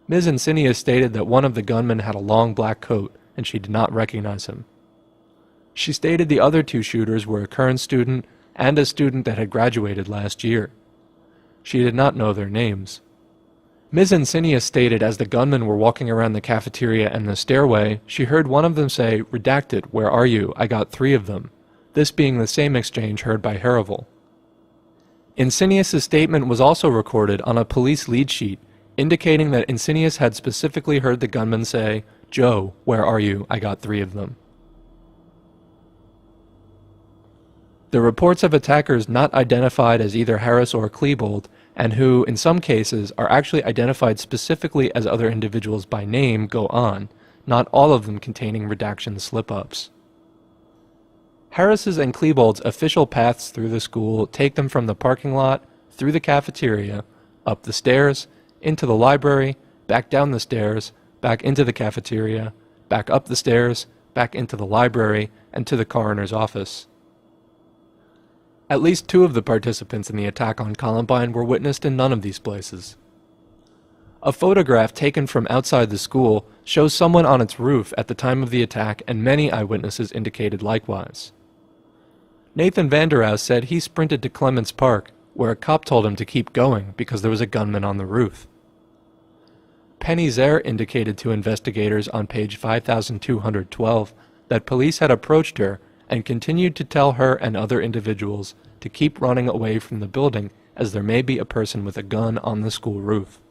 Ms. Insinius stated that one of the gunmen had a long black coat and she did not recognize him. She stated the other 2 shooters were a current student and a student that had graduated last year. She did not know their names. Ms. Insinius stated as the gunmen were walking around the cafeteria and the stairway, she heard one of them say, "Redacted, where are you? I got 3 of them," this being the same exchange heard by Harrival. Insinius' statement was also recorded on a police lead sheet, indicating that Insinius had specifically heard the gunman say, "Joe, where are you? I got 3 of them." The reports of attackers not identified as either Harris or Klebold, and who, in some cases, are actually identified specifically as other individuals by name, go on, not all of them containing redaction slip-ups. Harris's and Klebold's official paths through the school take them from the parking lot, through the cafeteria, up the stairs, into the library, back down the stairs, back into the cafeteria, back up the stairs, back into the library, and to the coroner's office. At least 2 of the participants in the attack on Columbine were witnessed in none of these places. A photograph taken from outside the school shows someone on its roof at the time of the attack, and many eyewitnesses indicated likewise. Nathan Vanderouse said he sprinted to Clements Park, where a cop told him to keep going because there was a gunman on the roof. Penny Zare indicated to investigators on page 5212 that police had approached her and continued to tell her and other individuals to keep running away from the building as there may be a person with a gun on the school roof.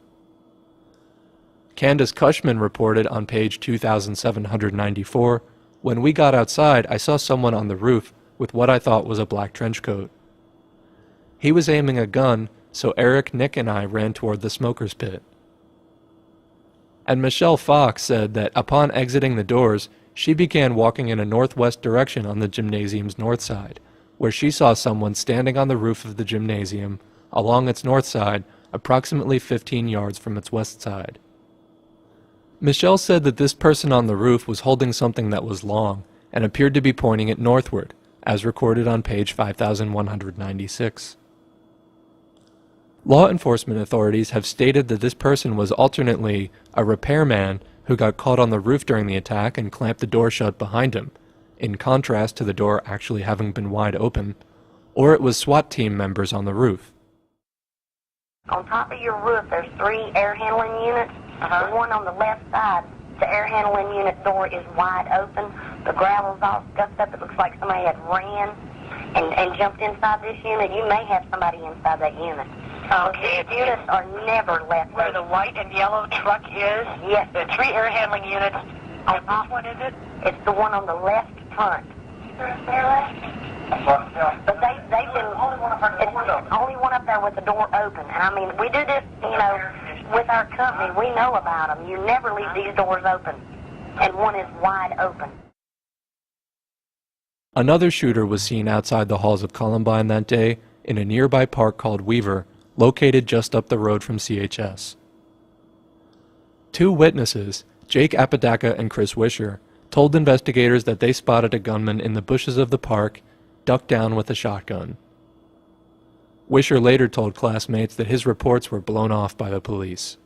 Candace Cushman reported on page 2794, "When we got outside, I saw someone on the roof with what I thought was a black trench coat. He was aiming a gun, so Eric, Nick, and I ran toward the smoker's pit." And Michelle Fox said that upon exiting the doors, she began walking in a northwest direction on the gymnasium's north side, where she saw someone standing on the roof of the gymnasium along its north side, approximately 15 yards from its west side. Michelle said that this person on the roof was holding something that was long and appeared to be pointing it northward, as recorded on page 5196. Law enforcement authorities have stated that this person was alternately a repairman who got caught on the roof during the attack and clamped the door shut behind him, in contrast to the door actually having been wide open, or it was SWAT team members on the roof. On top of your roof, there's 3 air handling units. The one on the left side, the air handling unit door is wide open. The gravel's all scuffed up. It looks like somebody had ran and jumped inside this unit. You may have somebody inside that unit. Okay. These units are never left Where the white and yellow truck is? Yes. The 3 air handling units. And which one is it? It's the one on the left front. But they've been, it's the only one up there with the door open. And I mean, we do this, with our company. We know about them. You never leave these doors open. And one is wide open. Another shooter was seen outside the halls of Columbine that day in a nearby park called Weaver, located just up the road from CHS. 2 witnesses, Jake Apodaca and Chris Wisher, told investigators that they spotted a gunman in the bushes of the park, ducked down with a shotgun. Wisher later told classmates that his reports were blown off by the police.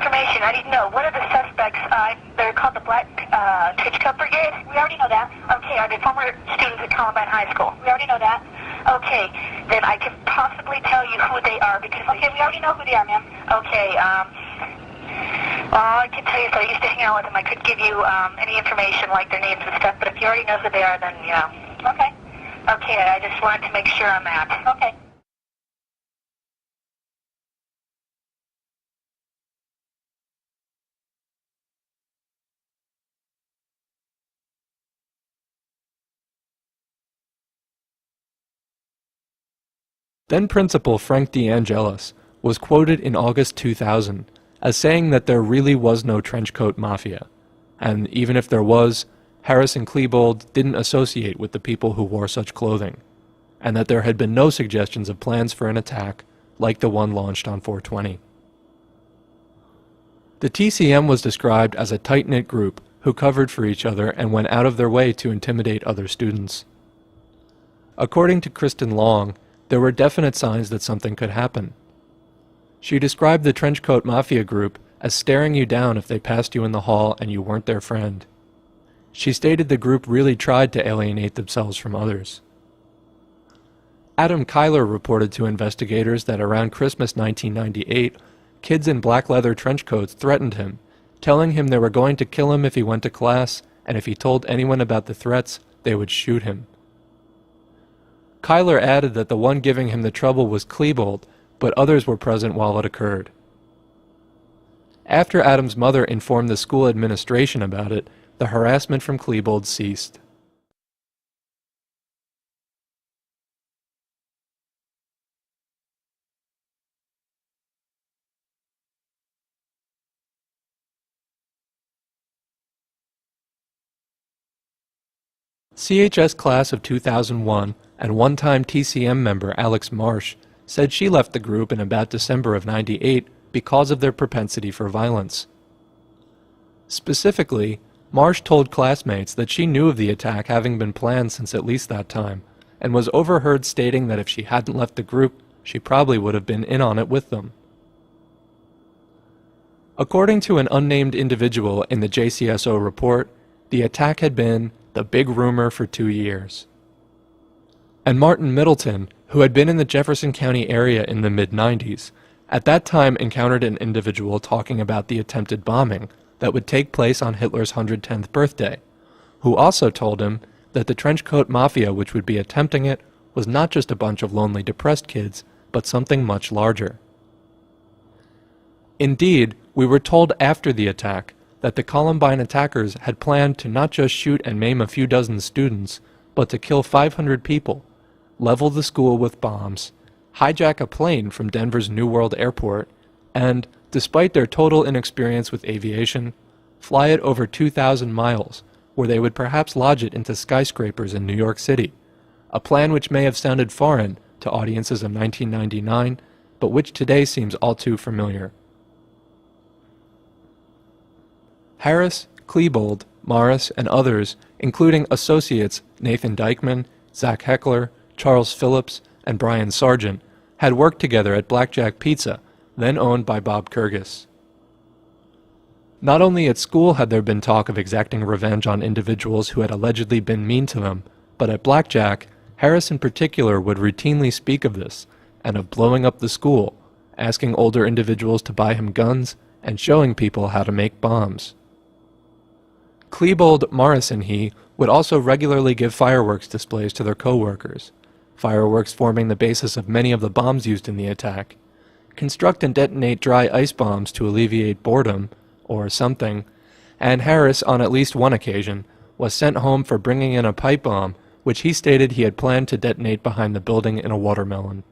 information. I didn't know. What are the suspects? They're called the Black Pitch Cup Brigade. We already know that. Okay, are they former students at Columbine High School? We already know that. Okay, then I can possibly tell you who they are because... Okay, we already know who they are, ma'am. Okay, well, I can tell you, so I used to hang out with them. I could give you any information like their names and stuff, but if you already know who they are, then, you know. Okay. Okay, I just wanted to make sure on that. Okay. Then Principal Frank DeAngelis was quoted in August 2000 as saying that there really was no trenchcoat mafia, and even if there was, Harris and Klebold didn't associate with the people who wore such clothing, and that there had been no suggestions of plans for an attack like the one launched on 4/20. The TCM was described as a tight-knit group who covered for each other and went out of their way to intimidate other students. According to Kristen Long, there were definite signs that something could happen. She described the Trenchcoat Mafia group as staring you down if they passed you in the hall and you weren't their friend. She stated the group really tried to alienate themselves from others. Adam Kyler reported to investigators that around Christmas 1998, kids in black leather trench coats threatened him, telling him they were going to kill him if he went to class, and if he told anyone about the threats, they would shoot him. Kyler added that the one giving him the trouble was Klebold, but others were present while it occurred. After Adam's mother informed the school administration about it, the harassment from Klebold ceased. CHS class of 2001 and one-time TCM member Alex Marsh said she left the group in about December of '98 because of their propensity for violence. Specifically, Marsh told classmates that she knew of the attack having been planned since at least that time, and was overheard stating that if she hadn't left the group, she probably would have been in on it with them. According to an unnamed individual in the JCSO report, the attack had been the big rumor for 2 years. And Martin Middleton, who had been in the Jefferson County area in the mid-90s, at that time encountered an individual talking about the attempted bombing that would take place on Hitler's 110th birthday, who also told him that the Trenchcoat Mafia which would be attempting it was not just a bunch of lonely depressed kids, but something much larger. Indeed, we were told after the attack that the Columbine attackers had planned to not just shoot and maim a few dozen students, but to kill 500 people, level the school with bombs, hijack a plane from Denver's New World Airport, and, despite their total inexperience with aviation, fly it over 2,000 miles, where they would perhaps lodge it into skyscrapers in New York City, a plan which may have sounded foreign to audiences of 1999, but which today seems all too familiar. Harris, Klebold, Morris, and others, including associates Nathan Dykman, Zach Heckler, Charles Phillips, and Brian Sargent, had worked together at Blackjack Pizza, then owned by Bob Kurgis. Not only at school had there been talk of exacting revenge on individuals who had allegedly been mean to them, but at Blackjack, Harris in particular would routinely speak of this, and of blowing up the school, asking older individuals to buy him guns, and showing people how to make bombs. Klebold, Morris, and he would also regularly give fireworks displays to their co-workers, fireworks forming the basis of many of the bombs used in the attack, construct and detonate dry ice bombs to alleviate boredom, or something, and Harris, on at least one occasion, was sent home for bringing in a pipe bomb, which he stated he had planned to detonate behind the building in a watermelon.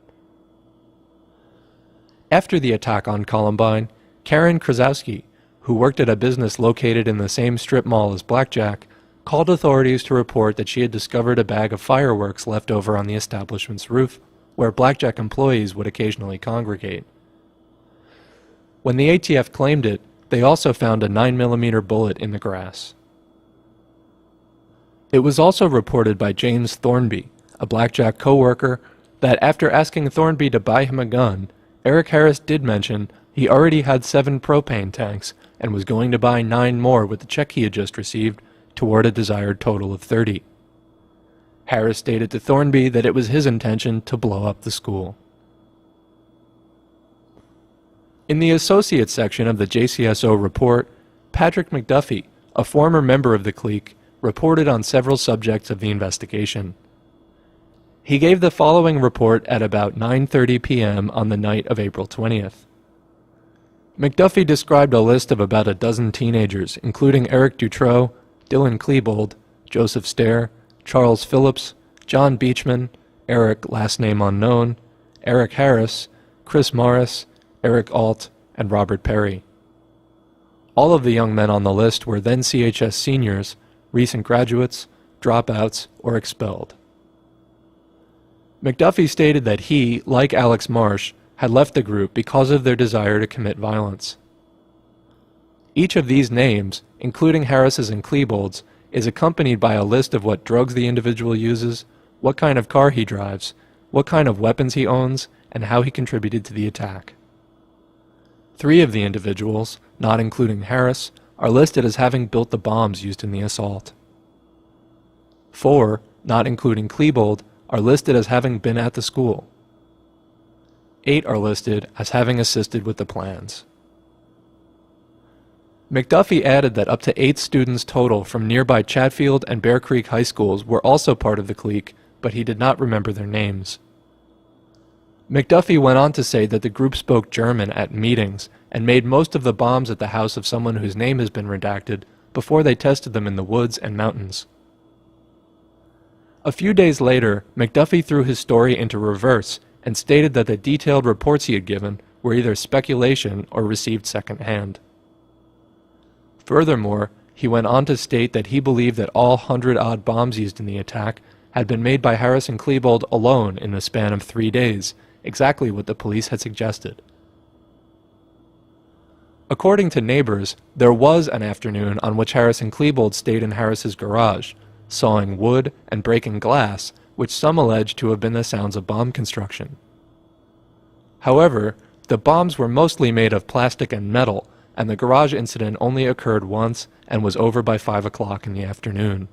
After the attack on Columbine, Karen Krasowski, who worked at a business located in the same strip mall as Blackjack, called authorities to report that she had discovered a bag of fireworks left over on the establishment's roof, where Blackjack employees would occasionally congregate. When the ATF claimed it, they also found a 9mm bullet in the grass. It was also reported by James Thornby, a Blackjack co-worker, that after asking Thornby to buy him a gun, Eric Harris did mention, He already had 7 propane tanks and was going to buy 9 more with the check he had just received toward a desired total of 30. Harris stated to Thornby that it was his intention to blow up the school. In the Associates section of the JCSO report, Patrick McDuffie, a former member of the clique, reported on several subjects of the investigation. He gave the following report at about 9:30 p.m. on the night of April 20th. McDuffie described a list of about a dozen teenagers, including Eric Dutrow, Dylan Klebold, Joseph Stair, Charles Phillips, John Beachman, Eric, last name unknown, Eric Harris, Chris Morris, Eric Alt, and Robert Perry. All of the young men on the list were then CHS seniors, recent graduates, dropouts, or expelled. McDuffie stated that he, like Alex Marsh, had left the group because of their desire to commit violence. Each of these names, including Harris's and Klebold's, is accompanied by a list of what drugs the individual uses, what kind of car he drives, what kind of weapons he owns, and how he contributed to the attack. 3 of the individuals, not including Harris, are listed as having built the bombs used in the assault. 4, not including Klebold, are listed as having been at the school. 8 are listed as having assisted with the plans. McDuffie added that up to 8 students total from nearby Chatfield and Bear Creek high schools were also part of the clique, but he did not remember their names. McDuffie went on to say that the group spoke German at meetings and made most of the bombs at the house of someone whose name has been redacted before they tested them in the woods and mountains. A few days later, McDuffie threw his story into reverse and stated that the detailed reports he had given were either speculation or received secondhand. Furthermore, he went on to state that he believed that all 100-odd bombs used in the attack had been made by Harris and Klebold alone in the span of 3 days, exactly what the police had suggested. According to neighbors, there was an afternoon on which Harris and Klebold stayed in Harris's garage, sawing wood and breaking glass, which some alleged to have been the sounds of bomb construction. However, the bombs were mostly made of plastic and metal, and the garage incident only occurred once and was over by 5 o'clock in the afternoon.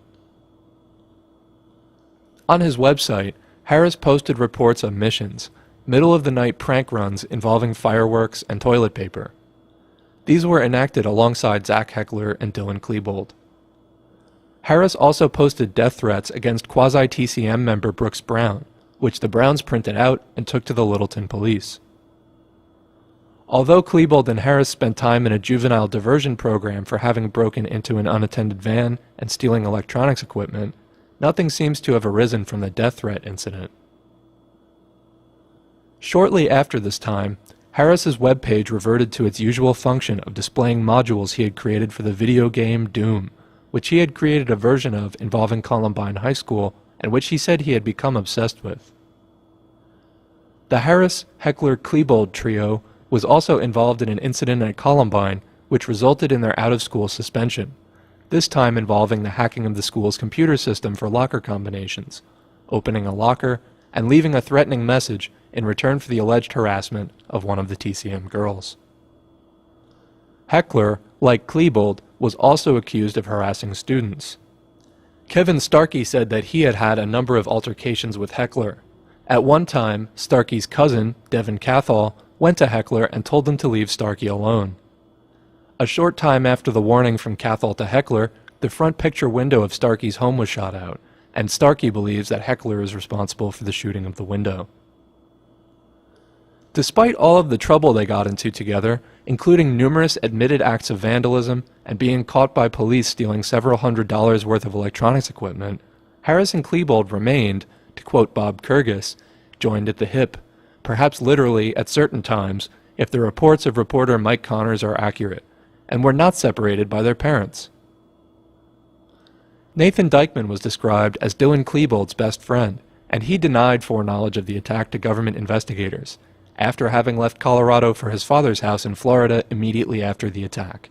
On his website, Harris posted reports of missions, middle-of-the-night prank runs involving fireworks and toilet paper. These were enacted alongside Zach Heckler and Dylan Klebold. Harris also posted death threats against quasi-TCM member Brooks Brown, which the Browns printed out and took to the Littleton police. Although Klebold and Harris spent time in a juvenile diversion program for having broken into an unattended van and stealing electronics equipment, nothing seems to have arisen from the death threat incident. Shortly after this time, Harris's webpage reverted to its usual function of displaying modules he had created for the video game Doom, which he had created a version of involving Columbine High School and which he said he had become obsessed with. The Harris-Heckler-Klebold trio was also involved in an incident at Columbine which resulted in their out-of-school suspension, this time involving the hacking of the school's computer system for locker combinations, opening a locker, and leaving a threatening message in return for the alleged harassment of one of the TCM girls. Heckler, like Klebold, was also accused of harassing students. Kevin Starkey said that he had had a number of altercations with Heckler. At one time, Starkey's cousin, Devin Cathall, went to Heckler and told him to leave Starkey alone. A short time after the warning from Cathall to Heckler, the front picture window of Starkey's home was shot out, and Starkey believes that Heckler is responsible for the shooting of the window. Despite all of the trouble they got into together, including numerous admitted acts of vandalism and being caught by police stealing several $100s worth of electronics equipment, Harris and Klebold remained, to quote Bob Kurgis, joined at the hip, perhaps literally at certain times, if the reports of reporter Mike Connors are accurate, and were not separated by their parents. Nathan Dykeman was described as Dylan Klebold's best friend, and he denied foreknowledge of the attack to government investigators, after having left Colorado for his father's house in Florida immediately after the attack.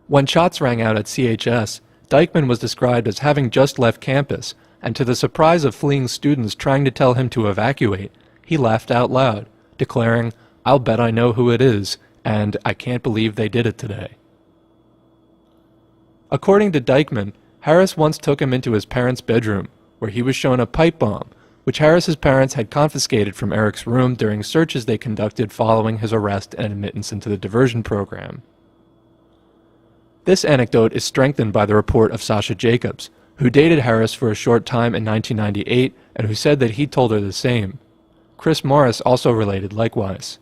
When shots rang out at CHS, Dykeman was described as having just left campus, and to the surprise of fleeing students trying to tell him to evacuate, he laughed out loud, declaring, "I'll bet I know who it is," and "I can't believe they did it today." According to Dykeman, Harris once took him into his parents' bedroom, where he was shown a pipe bomb, which Harris's parents had confiscated from Eric's room during searches they conducted following his arrest and admittance into the diversion program. This anecdote is strengthened by the report of Sasha Jacobs, who dated Harris for a short time in 1998 and who said that he told her the same. Chris Morris also related likewise.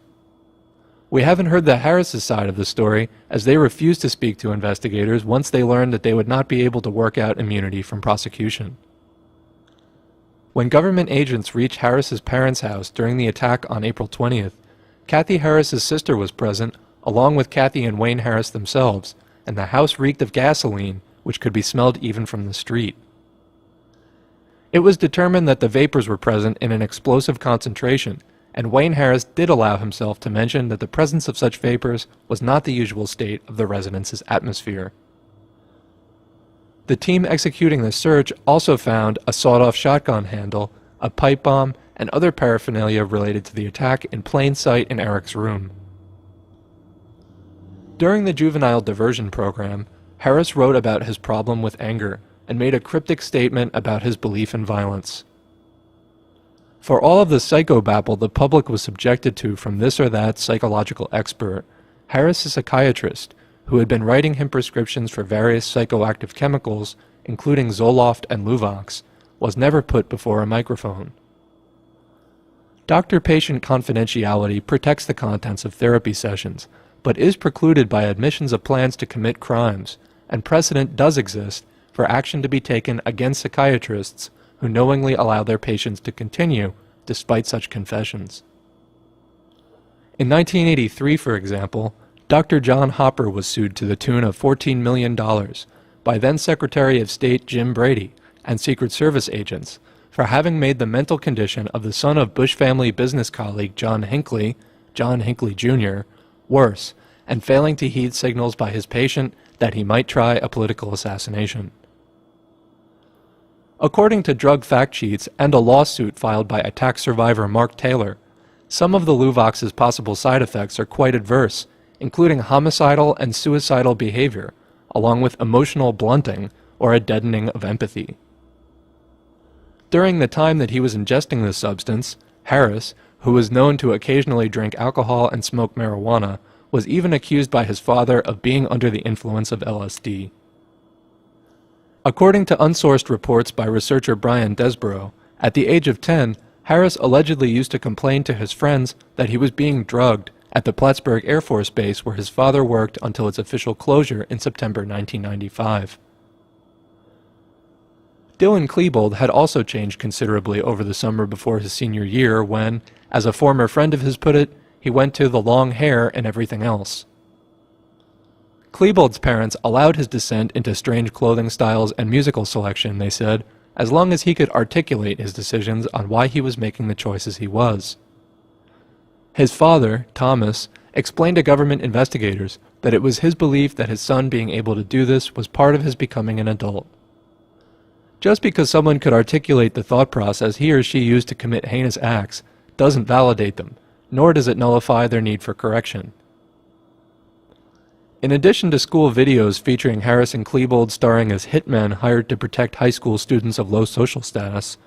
We haven't heard the Harris' side of the story, as they refused to speak to investigators once they learned that they would not be able to work out immunity from prosecution. When government agents reached Harris's parents' house during the attack on April 20th, Kathy Harris's sister was present, along with Kathy and Wayne Harris themselves, and the house reeked of gasoline, which could be smelled even from the street. It was determined that the vapors were present in an explosive concentration, and Wayne Harris did allow himself to mention that the presence of such vapors was not the usual state of the residence's atmosphere. The team executing the search also found a sawed-off shotgun handle, a pipe bomb, and other paraphernalia related to the attack in plain sight in Eric's room. During the juvenile diversion program, Harris wrote about his problem with anger and made a cryptic statement about his belief in violence. For all of the psychobabble the public was subjected to from this or that psychological expert, Harris, a psychiatrist, who had been writing him prescriptions for various psychoactive chemicals, including Zoloft and Luvox, was never put before a microphone. Doctor-patient confidentiality protects the contents of therapy sessions, but is precluded by admissions of plans to commit crimes, and precedent does exist for action to be taken against psychiatrists who knowingly allow their patients to continue despite such confessions. In 1983, for example, Dr. John Hopper was sued to the tune of $14 million by then-Secretary of State Jim Brady and Secret Service agents for having made the mental condition of the son of Bush family business colleague John Hinckley Jr., worse, and failing to heed signals by his patient that he might try a political assassination. According to drug fact sheets and a lawsuit filed by attack survivor Mark Taylor, some of the Luvox's possible side effects are quite adverse, including homicidal and suicidal behavior, along with emotional blunting or a deadening of empathy. During the time that he was ingesting this substance, Harris, who was known to occasionally drink alcohol and smoke marijuana, was even accused by his father of being under the influence of LSD. According to unsourced reports by researcher Brian Desborough, at the age of 10, Harris allegedly used to complain to his friends that he was being drugged at the Plattsburgh Air Force Base where his father worked until its official closure in September 1995. Dylan Klebold had also changed considerably over the summer before his senior year when, as a former friend of his put it, he went to the long hair and everything else. Klebold's parents allowed his descent into strange clothing styles and musical selection, they said, as long as he could articulate his decisions on why he was making the choices he was. His father, Thomas, explained to government investigators that it was his belief that his son being able to do this was part of his becoming an adult. Just because someone could articulate the thought process he or she used to commit heinous acts doesn't validate them, nor does it nullify their need for correction. In addition to school videos featuring Harris and Klebold starring as hitmen hired to protect high school students of low social status,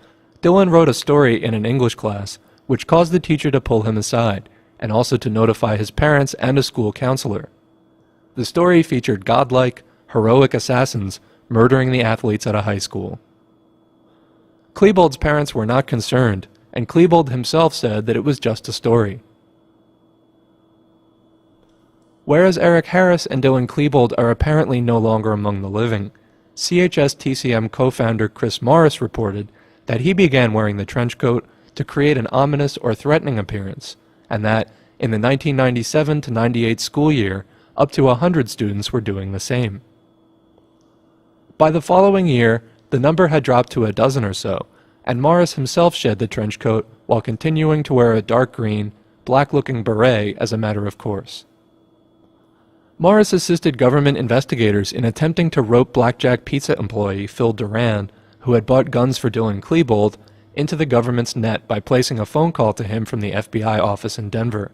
Dylan wrote a story in an English class which caused the teacher to pull him aside, and also to notify his parents and a school counselor. The story featured godlike, heroic assassins murdering the athletes at a high school. Klebold's parents were not concerned, and Klebold himself said that it was just a story. Whereas Eric Harris and Dylan Klebold are apparently no longer among the living, CHS-TCM co-founder Chris Morris reported that he began wearing the trench coat to create an ominous or threatening appearance, and that, in the 1997 to 98 school year, up to 100 students were doing the same. By the following year, the number had dropped to a dozen or so, and Morris himself shed the trench coat while continuing to wear a dark green, black-looking beret as a matter of course. Morris assisted government investigators in attempting to rope Blackjack Pizza employee Phil Duran, who had bought guns for Dylan Klebold, into the government's net by placing a phone call to him from the FBI office in Denver.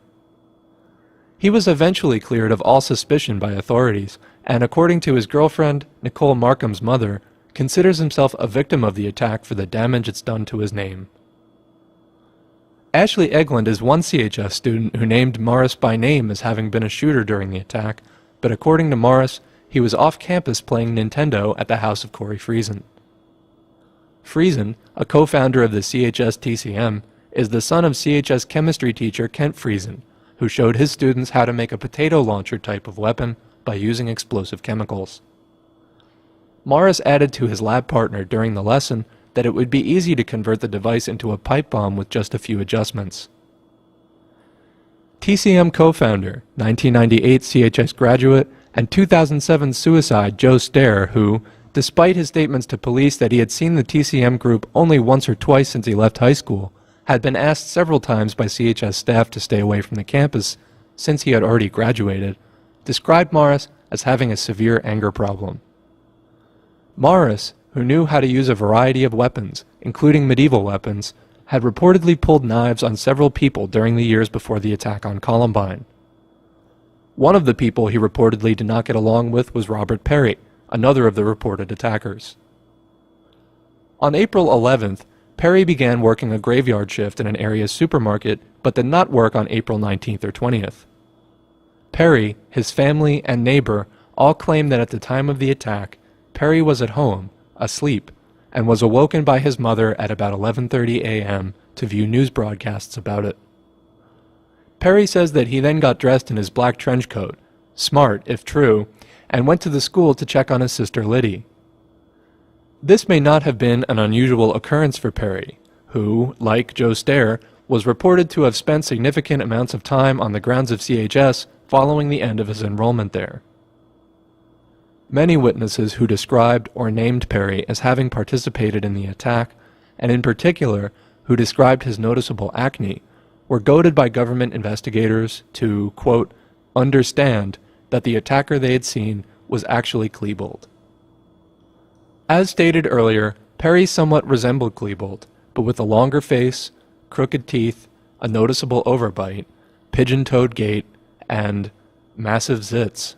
He was eventually cleared of all suspicion by authorities, and according to his girlfriend, Nicole Markham's mother, considers himself a victim of the attack for the damage it's done to his name. Ashley Egland is one CHS student who named Morris by name as having been a shooter during the attack, but according to Morris, he was off campus playing Nintendo at the house of Corey Friesen. Friesen, a co-founder of the CHS TCM, is the son of CHS chemistry teacher Kent Friesen, who showed his students how to make a potato launcher type of weapon by using explosive chemicals. Morris added to his lab partner during the lesson that it would be easy to convert the device into a pipe bomb with just a few adjustments. TCM co-founder, 1998 CHS graduate, and 2007 suicide Joe Stair, who, despite his statements to police that he had seen the TCM group only once or twice since he left high school, had been asked several times by CHS staff to stay away from the campus since he had already graduated, described Morris as having a severe anger problem. Morris, who knew how to use a variety of weapons, including medieval weapons, had reportedly pulled knives on several people during the years before the attack on Columbine. One of the people he reportedly did not get along with was Robert Perry, another of the reported attackers. On April 11th, Perry began working a graveyard shift in an area supermarket, but did not work on April 19th or 20th. Perry, his family, and neighbor all claimed that at the time of the attack, Perry was at home, asleep, and was awoken by his mother at about 11:30 a.m. to view news broadcasts about it. Perry says that he then got dressed in his black trench coat, smart if true, and went to the school to check on his sister Liddy. This may not have been an unusual occurrence for Perry, who, like Joe Stair, was reported to have spent significant amounts of time on the grounds of CHS following the end of his enrollment there. Many witnesses who described or named Perry as having participated in the attack, and in particular who described his noticeable acne, were goaded by government investigators to, quote, understand that the attacker they had seen was actually Klebold. As stated earlier, Perry somewhat resembled Klebold, but with a longer face, crooked teeth, a noticeable overbite, pigeon-toed gait, and massive zits.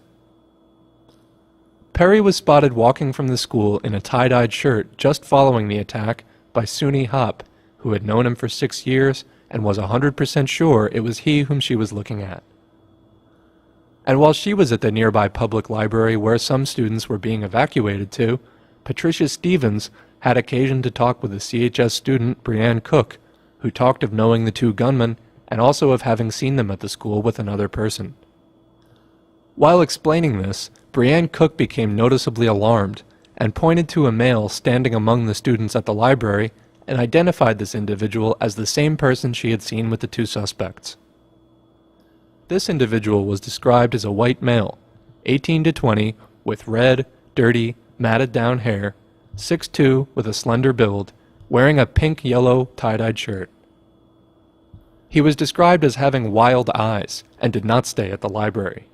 Perry was spotted walking from the school in a tie-dyed shirt just following the attack by Suni Hop, who had known him for 6 years and was 100% sure it was he whom she was looking at. And while she was at the nearby public library where some students were being evacuated to, Patricia Stevens had occasion to talk with a CHS student, Brianne Cook, who talked of knowing the two gunmen and also of having seen them at the school with another person. While explaining this, Brianne Cook became noticeably alarmed and pointed to a male standing among the students at the library and identified this individual as the same person she had seen with the two suspects. This individual was described as a white male, 18 to 20, with red, dirty, matted down hair, 6'2", with a slender build, wearing a pink-yellow tie-dyed shirt. He was described as having wild eyes and did not stay at the library.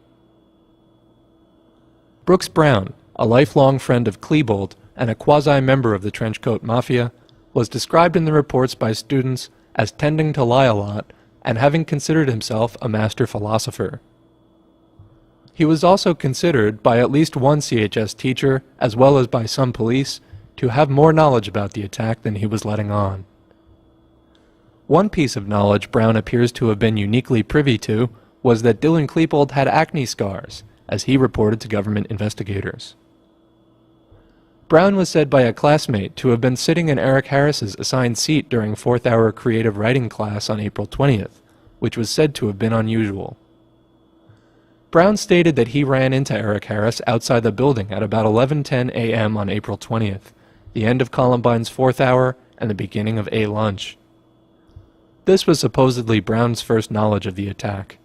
Brooks Brown, a lifelong friend of Klebold and a quasi-member of the Trenchcoat Mafia, was described in the reports by students as tending to lie a lot and having considered himself a master philosopher. He was also considered by at least one CHS teacher, as well as by some police, to have more knowledge about the attack than he was letting on. One piece of knowledge Brown appears to have been uniquely privy to was that Dylan Klebold had acne scars, as he reported to government investigators. Brown was said by a classmate to have been sitting in Eric Harris's assigned seat during 4th hour creative writing class on April 20th, which was said to have been unusual. Brown stated that he ran into Eric Harris outside the building at about 11:10 a.m. on April 20th, the end of Columbine's 4th hour and the beginning of A lunch. This was supposedly Brown's first knowledge of the attack.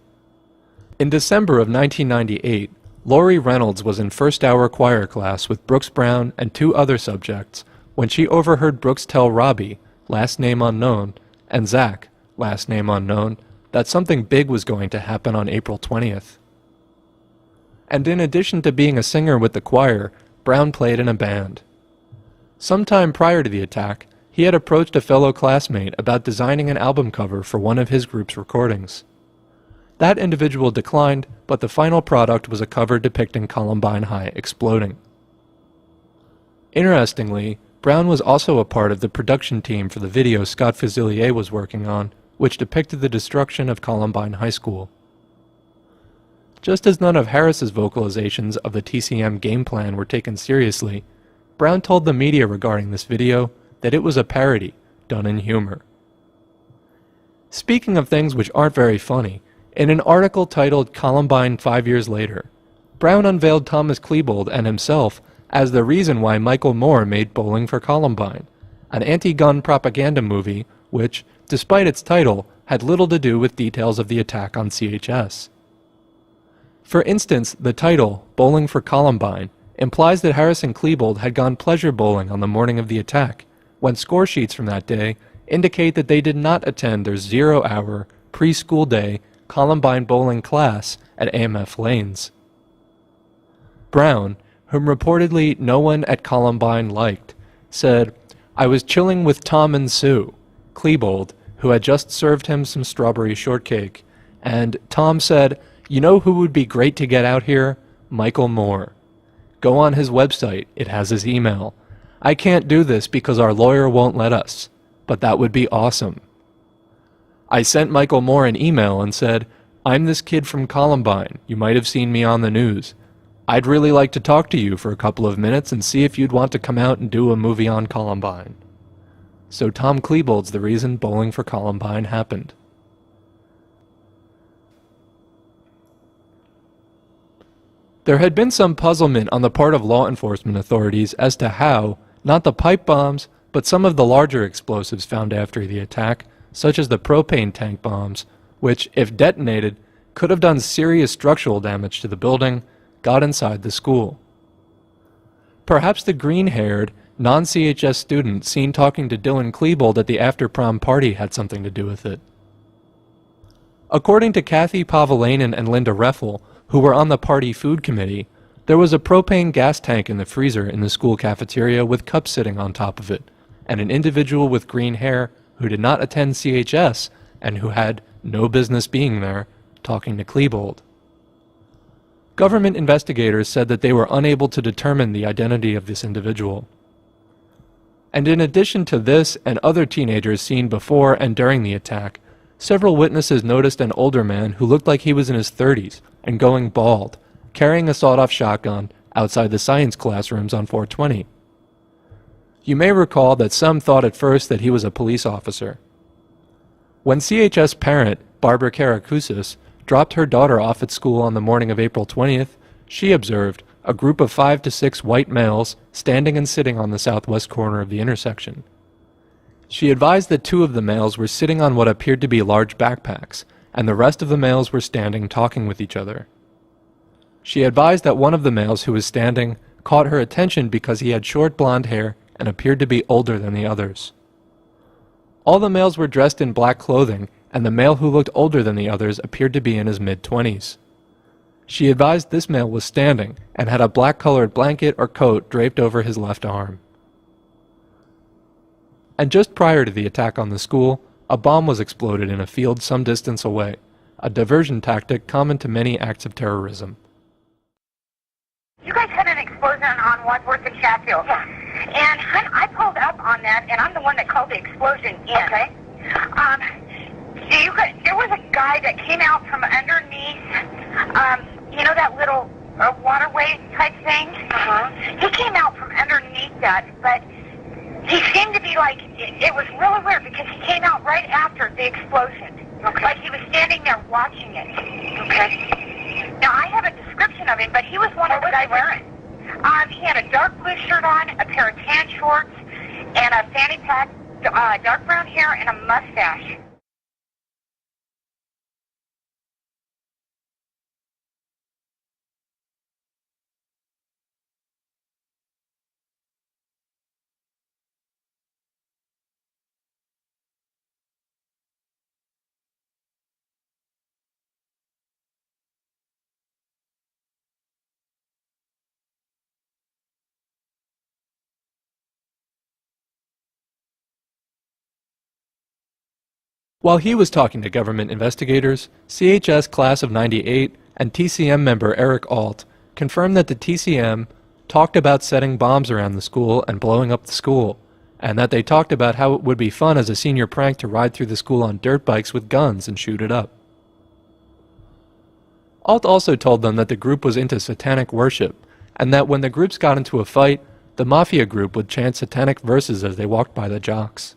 In December of 1998, Lori Reynolds was in 1st hour choir class with Brooks Brown and 2 other subjects when she overheard Brooks tell Robbie, last name unknown, and Zach, last name unknown, that something big was going to happen on April 20th. And in addition to being a singer with the choir, Brown played in a band. Sometime prior to the attack, he had approached a fellow classmate about designing an album cover for one of his group's recordings. That individual declined, but the final product was a cover depicting Columbine High exploding. Interestingly, Brown was also a part of the production team for the video Scott Fusilier was working on, which depicted the destruction of Columbine High School. Just as none of Harris's vocalizations of the TCM game plan were taken seriously, Brown told the media regarding this video that it was a parody, done in humor. Speaking of things which aren't very funny, in an article titled Columbine 5 Years Later, Brown unveiled Thomas Klebold and himself as the reason why Michael Moore made Bowling for Columbine, an anti-gun propaganda movie which, despite its title, had little to do with details of the attack on CHS. For instance, the title, Bowling for Columbine, implies that Harris and Klebold had gone pleasure bowling on the morning of the attack, when score sheets from that day indicate that they did not attend their 0-hour, preschool day Columbine bowling class at AMF Lanes. Brown, whom reportedly no one at Columbine liked, said, "I was chilling with Tom and Sue," Klebold, who had just served him some strawberry shortcake, and Tom said, "You know who would be great to get out here? Michael Moore. Go on his website, it has his email. I can't do this because our lawyer won't let us, but that would be awesome." I sent Michael Moore an email and said, "I'm this kid from Columbine, you might have seen me on the news. I'd really like to talk to you for a couple of minutes and see if you'd want to come out and do a movie on Columbine." So Tom Klebold's the reason Bowling for Columbine happened. There had been some puzzlement on the part of law enforcement authorities as to how, not the pipe bombs, but some of the larger explosives found after the attack, such as the propane tank bombs, which, if detonated, could have done serious structural damage to the building, got inside the school. Perhaps the green-haired, non-CHS student seen talking to Dylan Klebold at the after-prom party had something to do with it. According to Kathy Pavelainen and Linda Reffel, who were on the party food committee, there was a propane gas tank in the freezer in the school cafeteria with cups sitting on top of it, and an individual with green hair who did not attend CHS and who had no business being there, talking to Klebold. Government investigators said that they were unable to determine the identity of this individual. And in addition to this and other teenagers seen before and during the attack, several witnesses noticed an older man who looked like he was in his 30s and going bald, carrying a sawed-off shotgun outside the science classrooms on 420. You may recall that some thought at first that he was a police officer. When CHS parent, Barbara Karakoussis, dropped her daughter off at school on the morning of April 20th, she observed a group of 5 to 6 white males standing and sitting on the southwest corner of the intersection. She advised that 2 of the males were sitting on what appeared to be large backpacks, and the rest of the males were standing talking with each other. She advised that one of the males who was standing caught her attention because he had short blonde hair and appeared to be older than the others. All the males were dressed in black clothing, and the male who looked older than the others appeared to be in his mid-20s. She advised this male was standing and had a black-colored blanket or coat draped over his left arm. And just prior to the attack on the school, a bomb was exploded in a field some distance away, a diversion tactic common to many acts of terrorism. You guys had an explosion on Wadsworth and Chatfield. Yeah. And I pulled up on that, and I'm the one that called the explosion in. Okay. There was a guy that came out from underneath, you know that little waterway type thing? Uh-huh. He came out from underneath that, but he seemed to be like, it was really weird because he came out right after the explosion. Okay. Like he was standing there watching it. Okay. Now, I have a description of him, but he was one of the guys wearing. He had a dark blue shirt on, a pair of tan shorts, and a fanny pack, dark brown hair, and a mustache. While he was talking to government investigators, CHS Class of '98 and TCM member Eric Alt confirmed that the TCM talked about setting bombs around the school and blowing up the school, and that they talked about how it would be fun as a senior prank to ride through the school on dirt bikes with guns and shoot it up. Alt also told them that the group was into satanic worship, and that when the groups got into a fight, the mafia group would chant satanic verses as they walked by the jocks.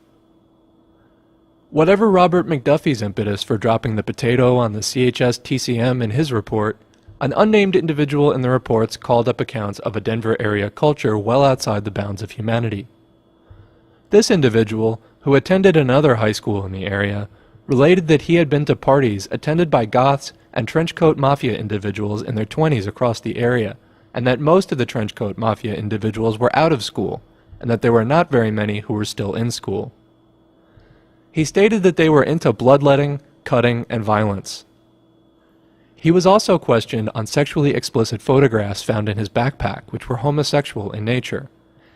Whatever Robert McDuffie's impetus for dropping the potato on the CHS TCM in his report, an unnamed individual in the reports called up accounts of a Denver area culture well outside the bounds of humanity. This individual, who attended another high school in the area, related that he had been to parties attended by goths and trenchcoat mafia individuals in their 20s across the area, and that most of the trenchcoat mafia individuals were out of school, and that there were not very many who were still in school. He stated that they were into bloodletting, cutting, and violence. He was also questioned on sexually explicit photographs found in his backpack, which were homosexual in nature,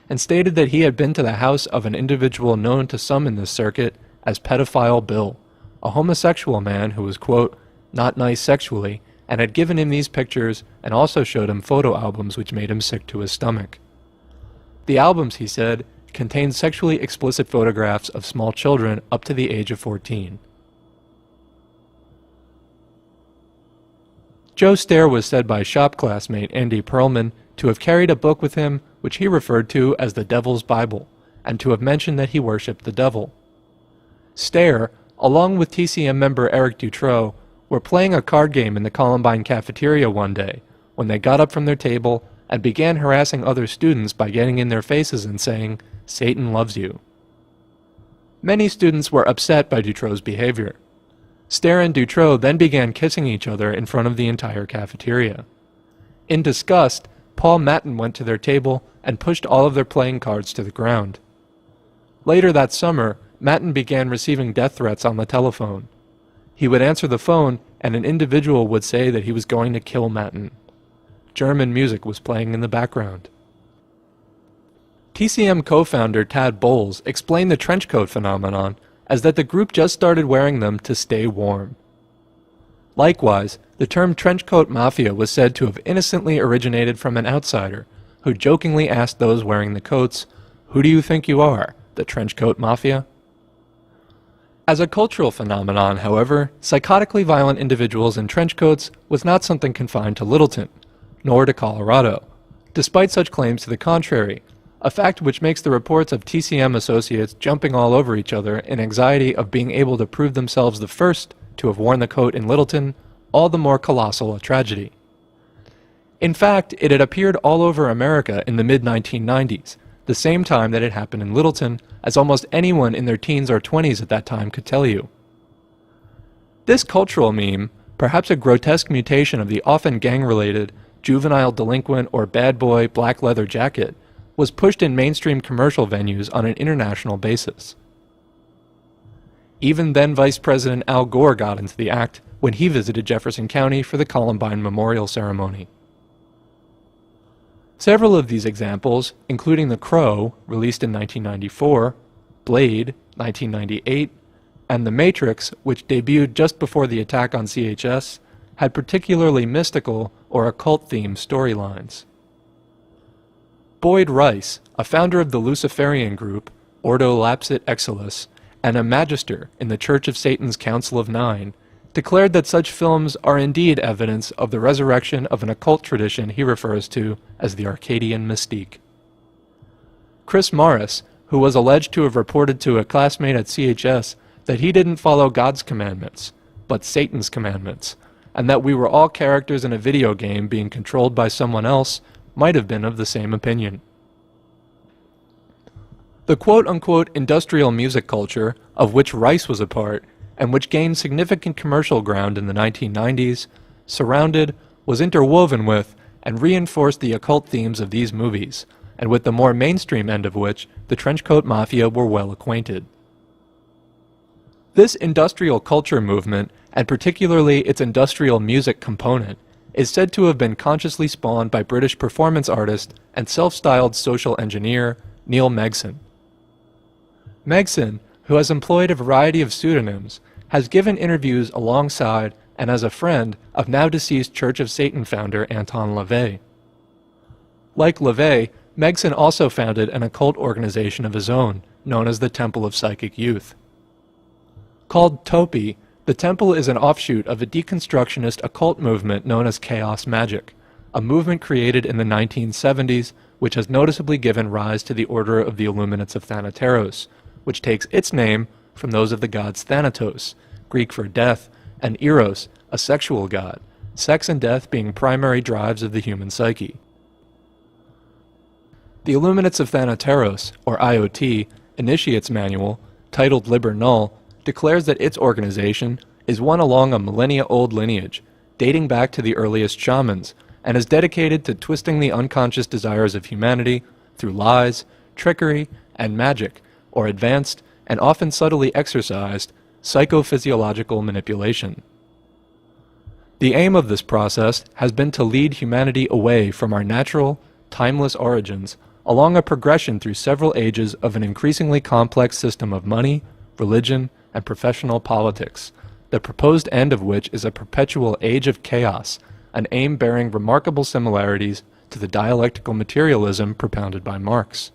and stated that he had been to the house of an individual known to some in this circuit as Pedophile Bill, a homosexual man who was, quote, not nice sexually, and had given him these pictures and also showed him photo albums which made him sick to his stomach. The albums, he said, contained sexually explicit photographs of small children up to the age of 14. Joe Stair was said by shop classmate Andy Perlman to have carried a book with him which he referred to as the Devil's Bible, and to have mentioned that he worshipped the devil. Stair, along with TCM member Eric Dutroux, were playing a card game in the Columbine cafeteria one day when they got up from their table and began harassing other students by getting in their faces and saying, "Satan loves you." Many students were upset by Dutroux's behavior. Stair and Dutroux then began kissing each other in front of the entire cafeteria. In disgust, Paul Matten went to their table and pushed all of their playing cards to the ground. Later that summer, Matten began receiving death threats on the telephone. He would answer the phone, and an individual would say that he was going to kill Matten. German music was playing in the background. TCM co-founder Tad Bowles explained the trenchcoat phenomenon as that the group just started wearing them to stay warm. Likewise, the term trenchcoat mafia was said to have innocently originated from an outsider who jokingly asked those wearing the coats, "Who do you think you are, the trenchcoat mafia?" As a cultural phenomenon, however, psychotically violent individuals in trenchcoats was not something confined to Littleton, nor to Colorado, despite such claims to the contrary, a fact which makes the reports of TCM associates jumping all over each other in anxiety of being able to prove themselves the first to have worn the coat in Littleton all the more colossal a tragedy. In fact, it had appeared all over America in the mid-1990s, the same time that it happened in Littleton, as almost anyone in their teens or 20s at that time could tell you. This cultural meme, perhaps a grotesque mutation of the often gang-related, juvenile delinquent or bad boy black leather jacket, was pushed in mainstream commercial venues on an international basis. Even then Vice President Al Gore got into the act when he visited Jefferson County for the Columbine Memorial Ceremony. Several of these examples, including The Crow, released in 1994, Blade, 1998, and The Matrix, which debuted just before the attack on CHS, had particularly mystical or occult-themed storylines. Boyd Rice, a founder of the Luciferian group, Ordo Lapsit Exilus, and a magister in the Church of Satan's Council of Nine, declared that such films are indeed evidence of the resurrection of an occult tradition he refers to as the Arcadian mystique. Chris Morris, who was alleged to have reported to a classmate at CHS that he didn't follow God's commandments, but Satan's commandments, and that we were all characters in a video game being controlled by someone else, might have been of the same opinion. The quote-unquote industrial music culture, of which Rice was a part, and which gained significant commercial ground in the 1990s, surrounded, was interwoven with, and reinforced the occult themes of these movies, and with the more mainstream end of which the trenchcoat mafia were well acquainted. This industrial culture movement, and particularly its industrial music component, is said to have been consciously spawned by British performance artist and self-styled social engineer Neil Megson. Megson, who has employed a variety of pseudonyms, has given interviews alongside and as a friend of now-deceased Church of Satan founder Anton LaVey. Like LaVey, Megson also founded an occult organization of his own, known as the Temple of Psychic Youth. Called Topi, the temple is an offshoot of a deconstructionist occult movement known as Chaos Magic, a movement created in the 1970s which has noticeably given rise to the Order of the Illuminates of Thanateros, which takes its name from those of the gods Thanatos, Greek for death, and Eros, a sexual god, sex and death being primary drives of the human psyche. The Illuminates of Thanateros, or IoT, Initiate's Manual, titled Liber Null, declares that its organization is one along a millennia-old lineage, dating back to the earliest shamans, and is dedicated to twisting the unconscious desires of humanity through lies, trickery, and magic, or advanced, and often subtly exercised, psychophysiological manipulation. The aim of this process has been to lead humanity away from our natural, timeless origins along a progression through several ages of an increasingly complex system of money, religion, and professional politics, the proposed end of which is a perpetual age of chaos, an aim bearing remarkable similarities to the dialectical materialism propounded by Marx.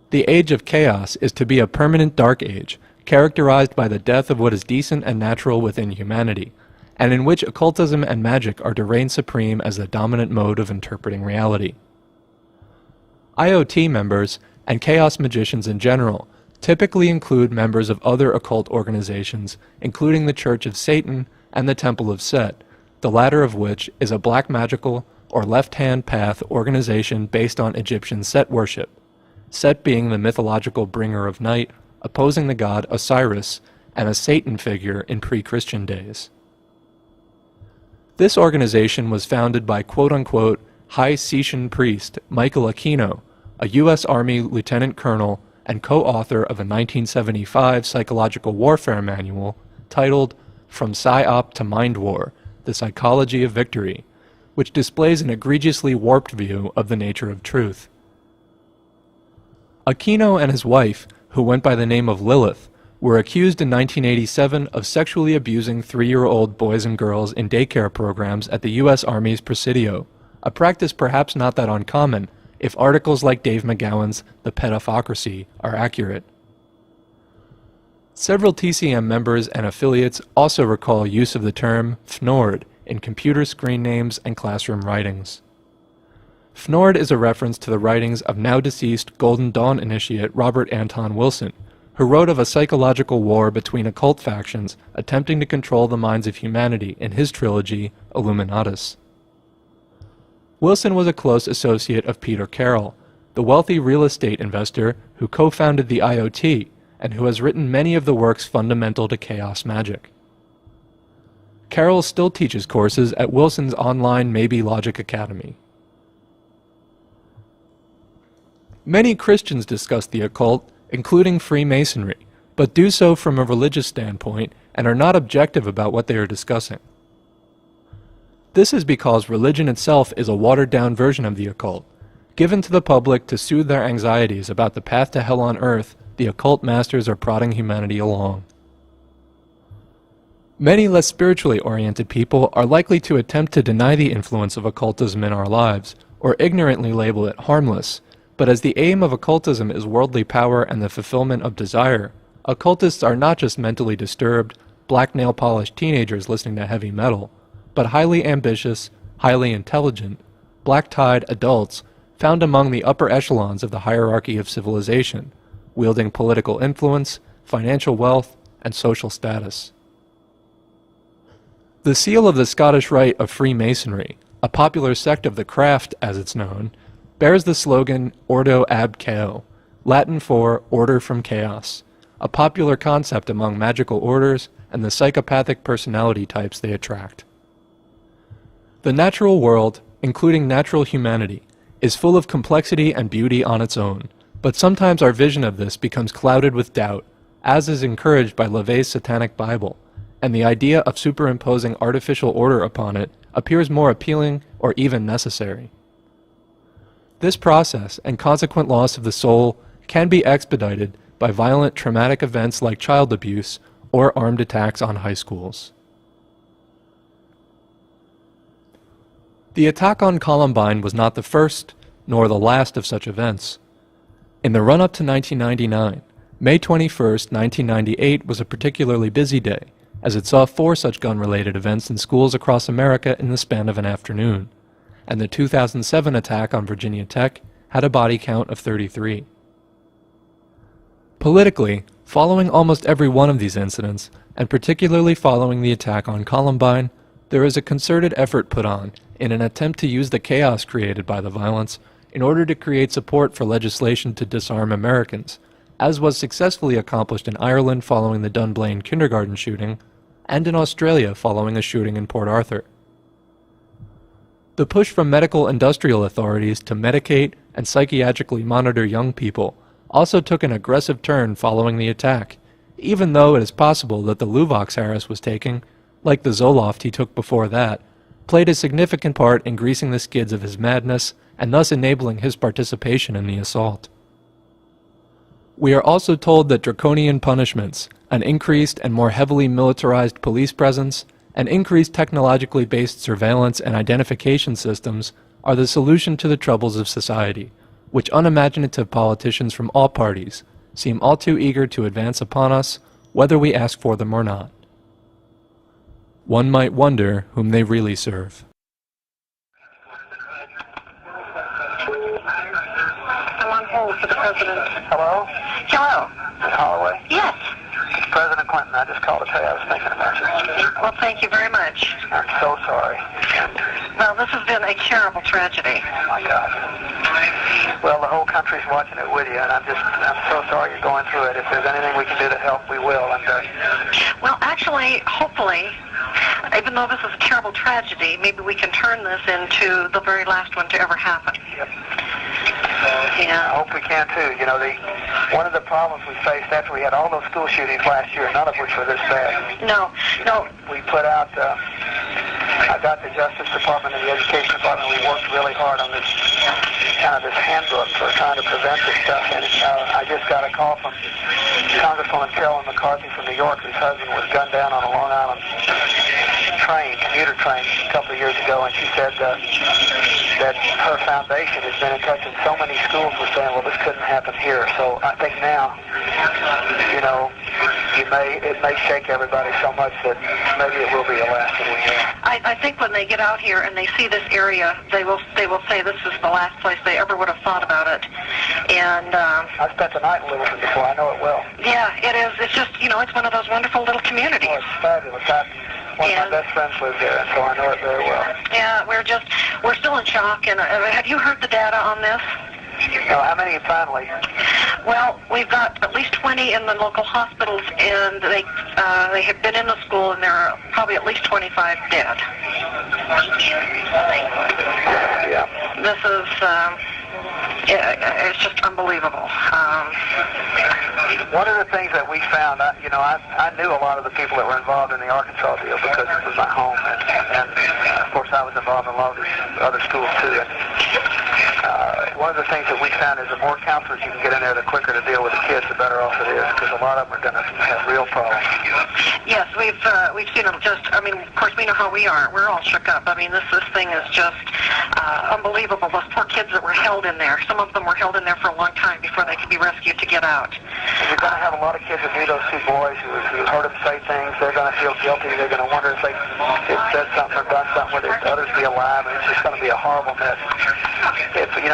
The age of chaos is to be a permanent dark age, characterized by the death of what is decent and natural within humanity, and in which occultism and magic are to reign supreme as the dominant mode of interpreting reality. IoT members, and chaos magicians in general, typically include members of other occult organizations, including the Church of Satan and the Temple of Set, the latter of which is a black magical or left-hand path organization based on Egyptian Set worship, Set being the mythological bringer of night, opposing the god Osiris, and a Satan figure in pre-Christian days. This organization was founded by quote-unquote High Setian priest Michael Aquino, a U.S. Army lieutenant colonel and co-author of a 1975 psychological warfare manual titled From Psyop to Mind War, The Psychology of Victory, which displays an egregiously warped view of the nature of truth. Aquino and his wife, who went by the name of Lilith, were accused in 1987 of sexually abusing 3-year-old boys and girls in daycare programs at the U.S. Army's Presidio, a practice perhaps not that uncommon if articles like Dave McGowan's The Pedopocracy are accurate. Several TCM members and affiliates also recall use of the term FNORD in computer screen names and classroom writings. FNORD is a reference to the writings of now-deceased Golden Dawn initiate Robert Anton Wilson, who wrote of a psychological war between occult factions attempting to control the minds of humanity in his trilogy, Illuminatus. Wilson was a close associate of Peter Carroll, the wealthy real estate investor who co-founded the IoT and who has written many of the works fundamental to chaos magic. Carroll still teaches courses at Wilson's online Maybe Logic Academy. Many Christians discuss the occult, including Freemasonry, but do so from a religious standpoint and are not objective about what they are discussing. This is because religion itself is a watered-down version of the occult, given to the public to soothe their anxieties about the path to hell on earth the occult masters are prodding humanity along. Many less spiritually oriented people are likely to attempt to deny the influence of occultism in our lives, or ignorantly label it harmless, but as the aim of occultism is worldly power and the fulfillment of desire, occultists are not just mentally disturbed, black nail-polished teenagers listening to heavy metal, but highly ambitious, highly intelligent, black-tied adults found among the upper echelons of the hierarchy of civilization, wielding political influence, financial wealth, and social status. The seal of the Scottish Rite of Freemasonry, a popular sect of the craft as it's known, bears the slogan Ordo ab Chao, Latin for Order from Chaos, a popular concept among magical orders and the psychopathic personality types they attract. The natural world, including natural humanity, is full of complexity and beauty on its own, but sometimes our vision of this becomes clouded with doubt, as is encouraged by LaVey's Satanic Bible, and the idea of superimposing artificial order upon it appears more appealing or even necessary. This process and consequent loss of the soul can be expedited by violent traumatic events like child abuse or armed attacks on high schools. The attack on Columbine was not the first, nor the last of such events. In the run-up to 1999, May 21, 1998 was a particularly busy day, as it saw 4 such gun-related events in schools across America in the span of an afternoon, and the 2007 attack on Virginia Tech had a body count of 33. Politically, following almost every one of these incidents, and particularly following the attack on Columbine, there is a concerted effort put on in an attempt to use the chaos created by the violence in order to create support for legislation to disarm Americans, as was successfully accomplished in Ireland following the Dunblane kindergarten shooting, and in Australia following a shooting in Port Arthur. The push from medical industrial authorities to medicate and psychiatrically monitor young people also took an aggressive turn following the attack, even though it is possible that the Luvox Harris was taking, like the Zoloft he took before that, played a significant part in greasing the skids of his madness and thus enabling his participation in the assault. We are also told that draconian punishments, an increased and more heavily militarized police presence, and increased technologically based surveillance and identification systems are the solution to the troubles of society, which unimaginative politicians from all parties seem all too eager to advance upon us, whether we ask for them or not. One might wonder whom they really serve. I'm on hold for the president. Hello? Hello. Ms. Holloway? Yes. It's President Clinton. I just called to tell you I was thinking about you. Well, thank you very much. I'm so sorry. Well, this has been a terrible tragedy. Oh, my God. Well, the whole country's watching it with you, and I'm so sorry you're going through it. If there's anything we can do to help, we will. Well, actually, hopefully, even though this is a terrible tragedy, maybe we can turn this into the very last one to ever happen. Yep. Yeah. I hope we can, too. You know, one of the problems we faced after we had all those school shootings last year, none of which were this bad. No. We put out, I got the Justice Department and the Education Department, we worked really hard on this handbook for trying to prevent this stuff. And I just got a call from Congresswoman Carolyn McCarthy from New York, whose husband was gunned down on a Long Island commuter train a couple of years ago, and she said that her foundation has been in touch with so many schools were saying, well, this couldn't happen here. So I think now, you know, it may shake everybody so much that maybe it will be the last thing we hear. I think when they get out here and they see this area, they will say this is the last place they ever would have thought about it. And I spent the night in Littleton before. I know it well. Yeah, it is. It's just, you know, it's one of those wonderful little communities. Oh, it's fabulous. One of my best friends lives there, and so I know it very well. Yeah, we're still in shock. And have you heard the data on this? No, how many finally? Well, we've got at least 20 in the local hospitals, and they have been in the school, and there are probably at least 25 dead. Yeah. This is, it's just unbelievable. One of the things that we found, I knew a lot of the people that were involved in the Arkansas deal because it was my home, and of course I was involved in a lot of these other schools too. And one of the things that we found is the more counselors you can get in there, the quicker to deal with the kids, the better off it is, because a lot of them are going to have real problems. Yes, we've seen them just, I mean, of course we know how we are. We're all shook up. I mean, this thing is just unbelievable. Those poor kids that were held in there, some of them were held in there for a long time before they could be rescued to get out. And you're going to have a lot of kids that knew those two boys who heard them say things. They're going to feel guilty. They're going to wonder if they said something or done something where others be alive, and it's just going to be a horrible mess.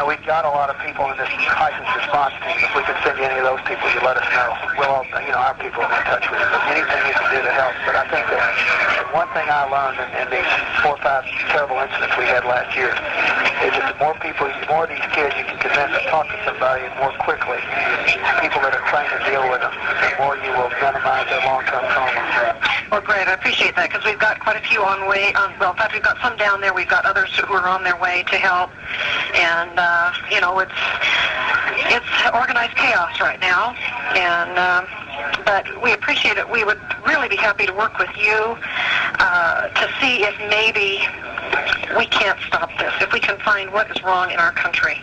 We've got a lot of people in this crisis response team. If we could send you any of those people, you let us know. We'll all, our people will be in touch with you. Anything you can do to help. But I think that one thing I learned in these 4 or 5 terrible incidents we had last year is that the more of these kids you can convince to talk to somebody and more quickly, people that are trained to deal with them, the more you will minimize their long-term trauma. Well, great. I appreciate that because we've got quite a few on way. Well, in fact, we've got some down there. We've got others who are on their way to help. And, it's organized chaos right now. And, but we appreciate it. We would really be happy to work with you to see if maybe we can't stop this, if we can find what is wrong in our country.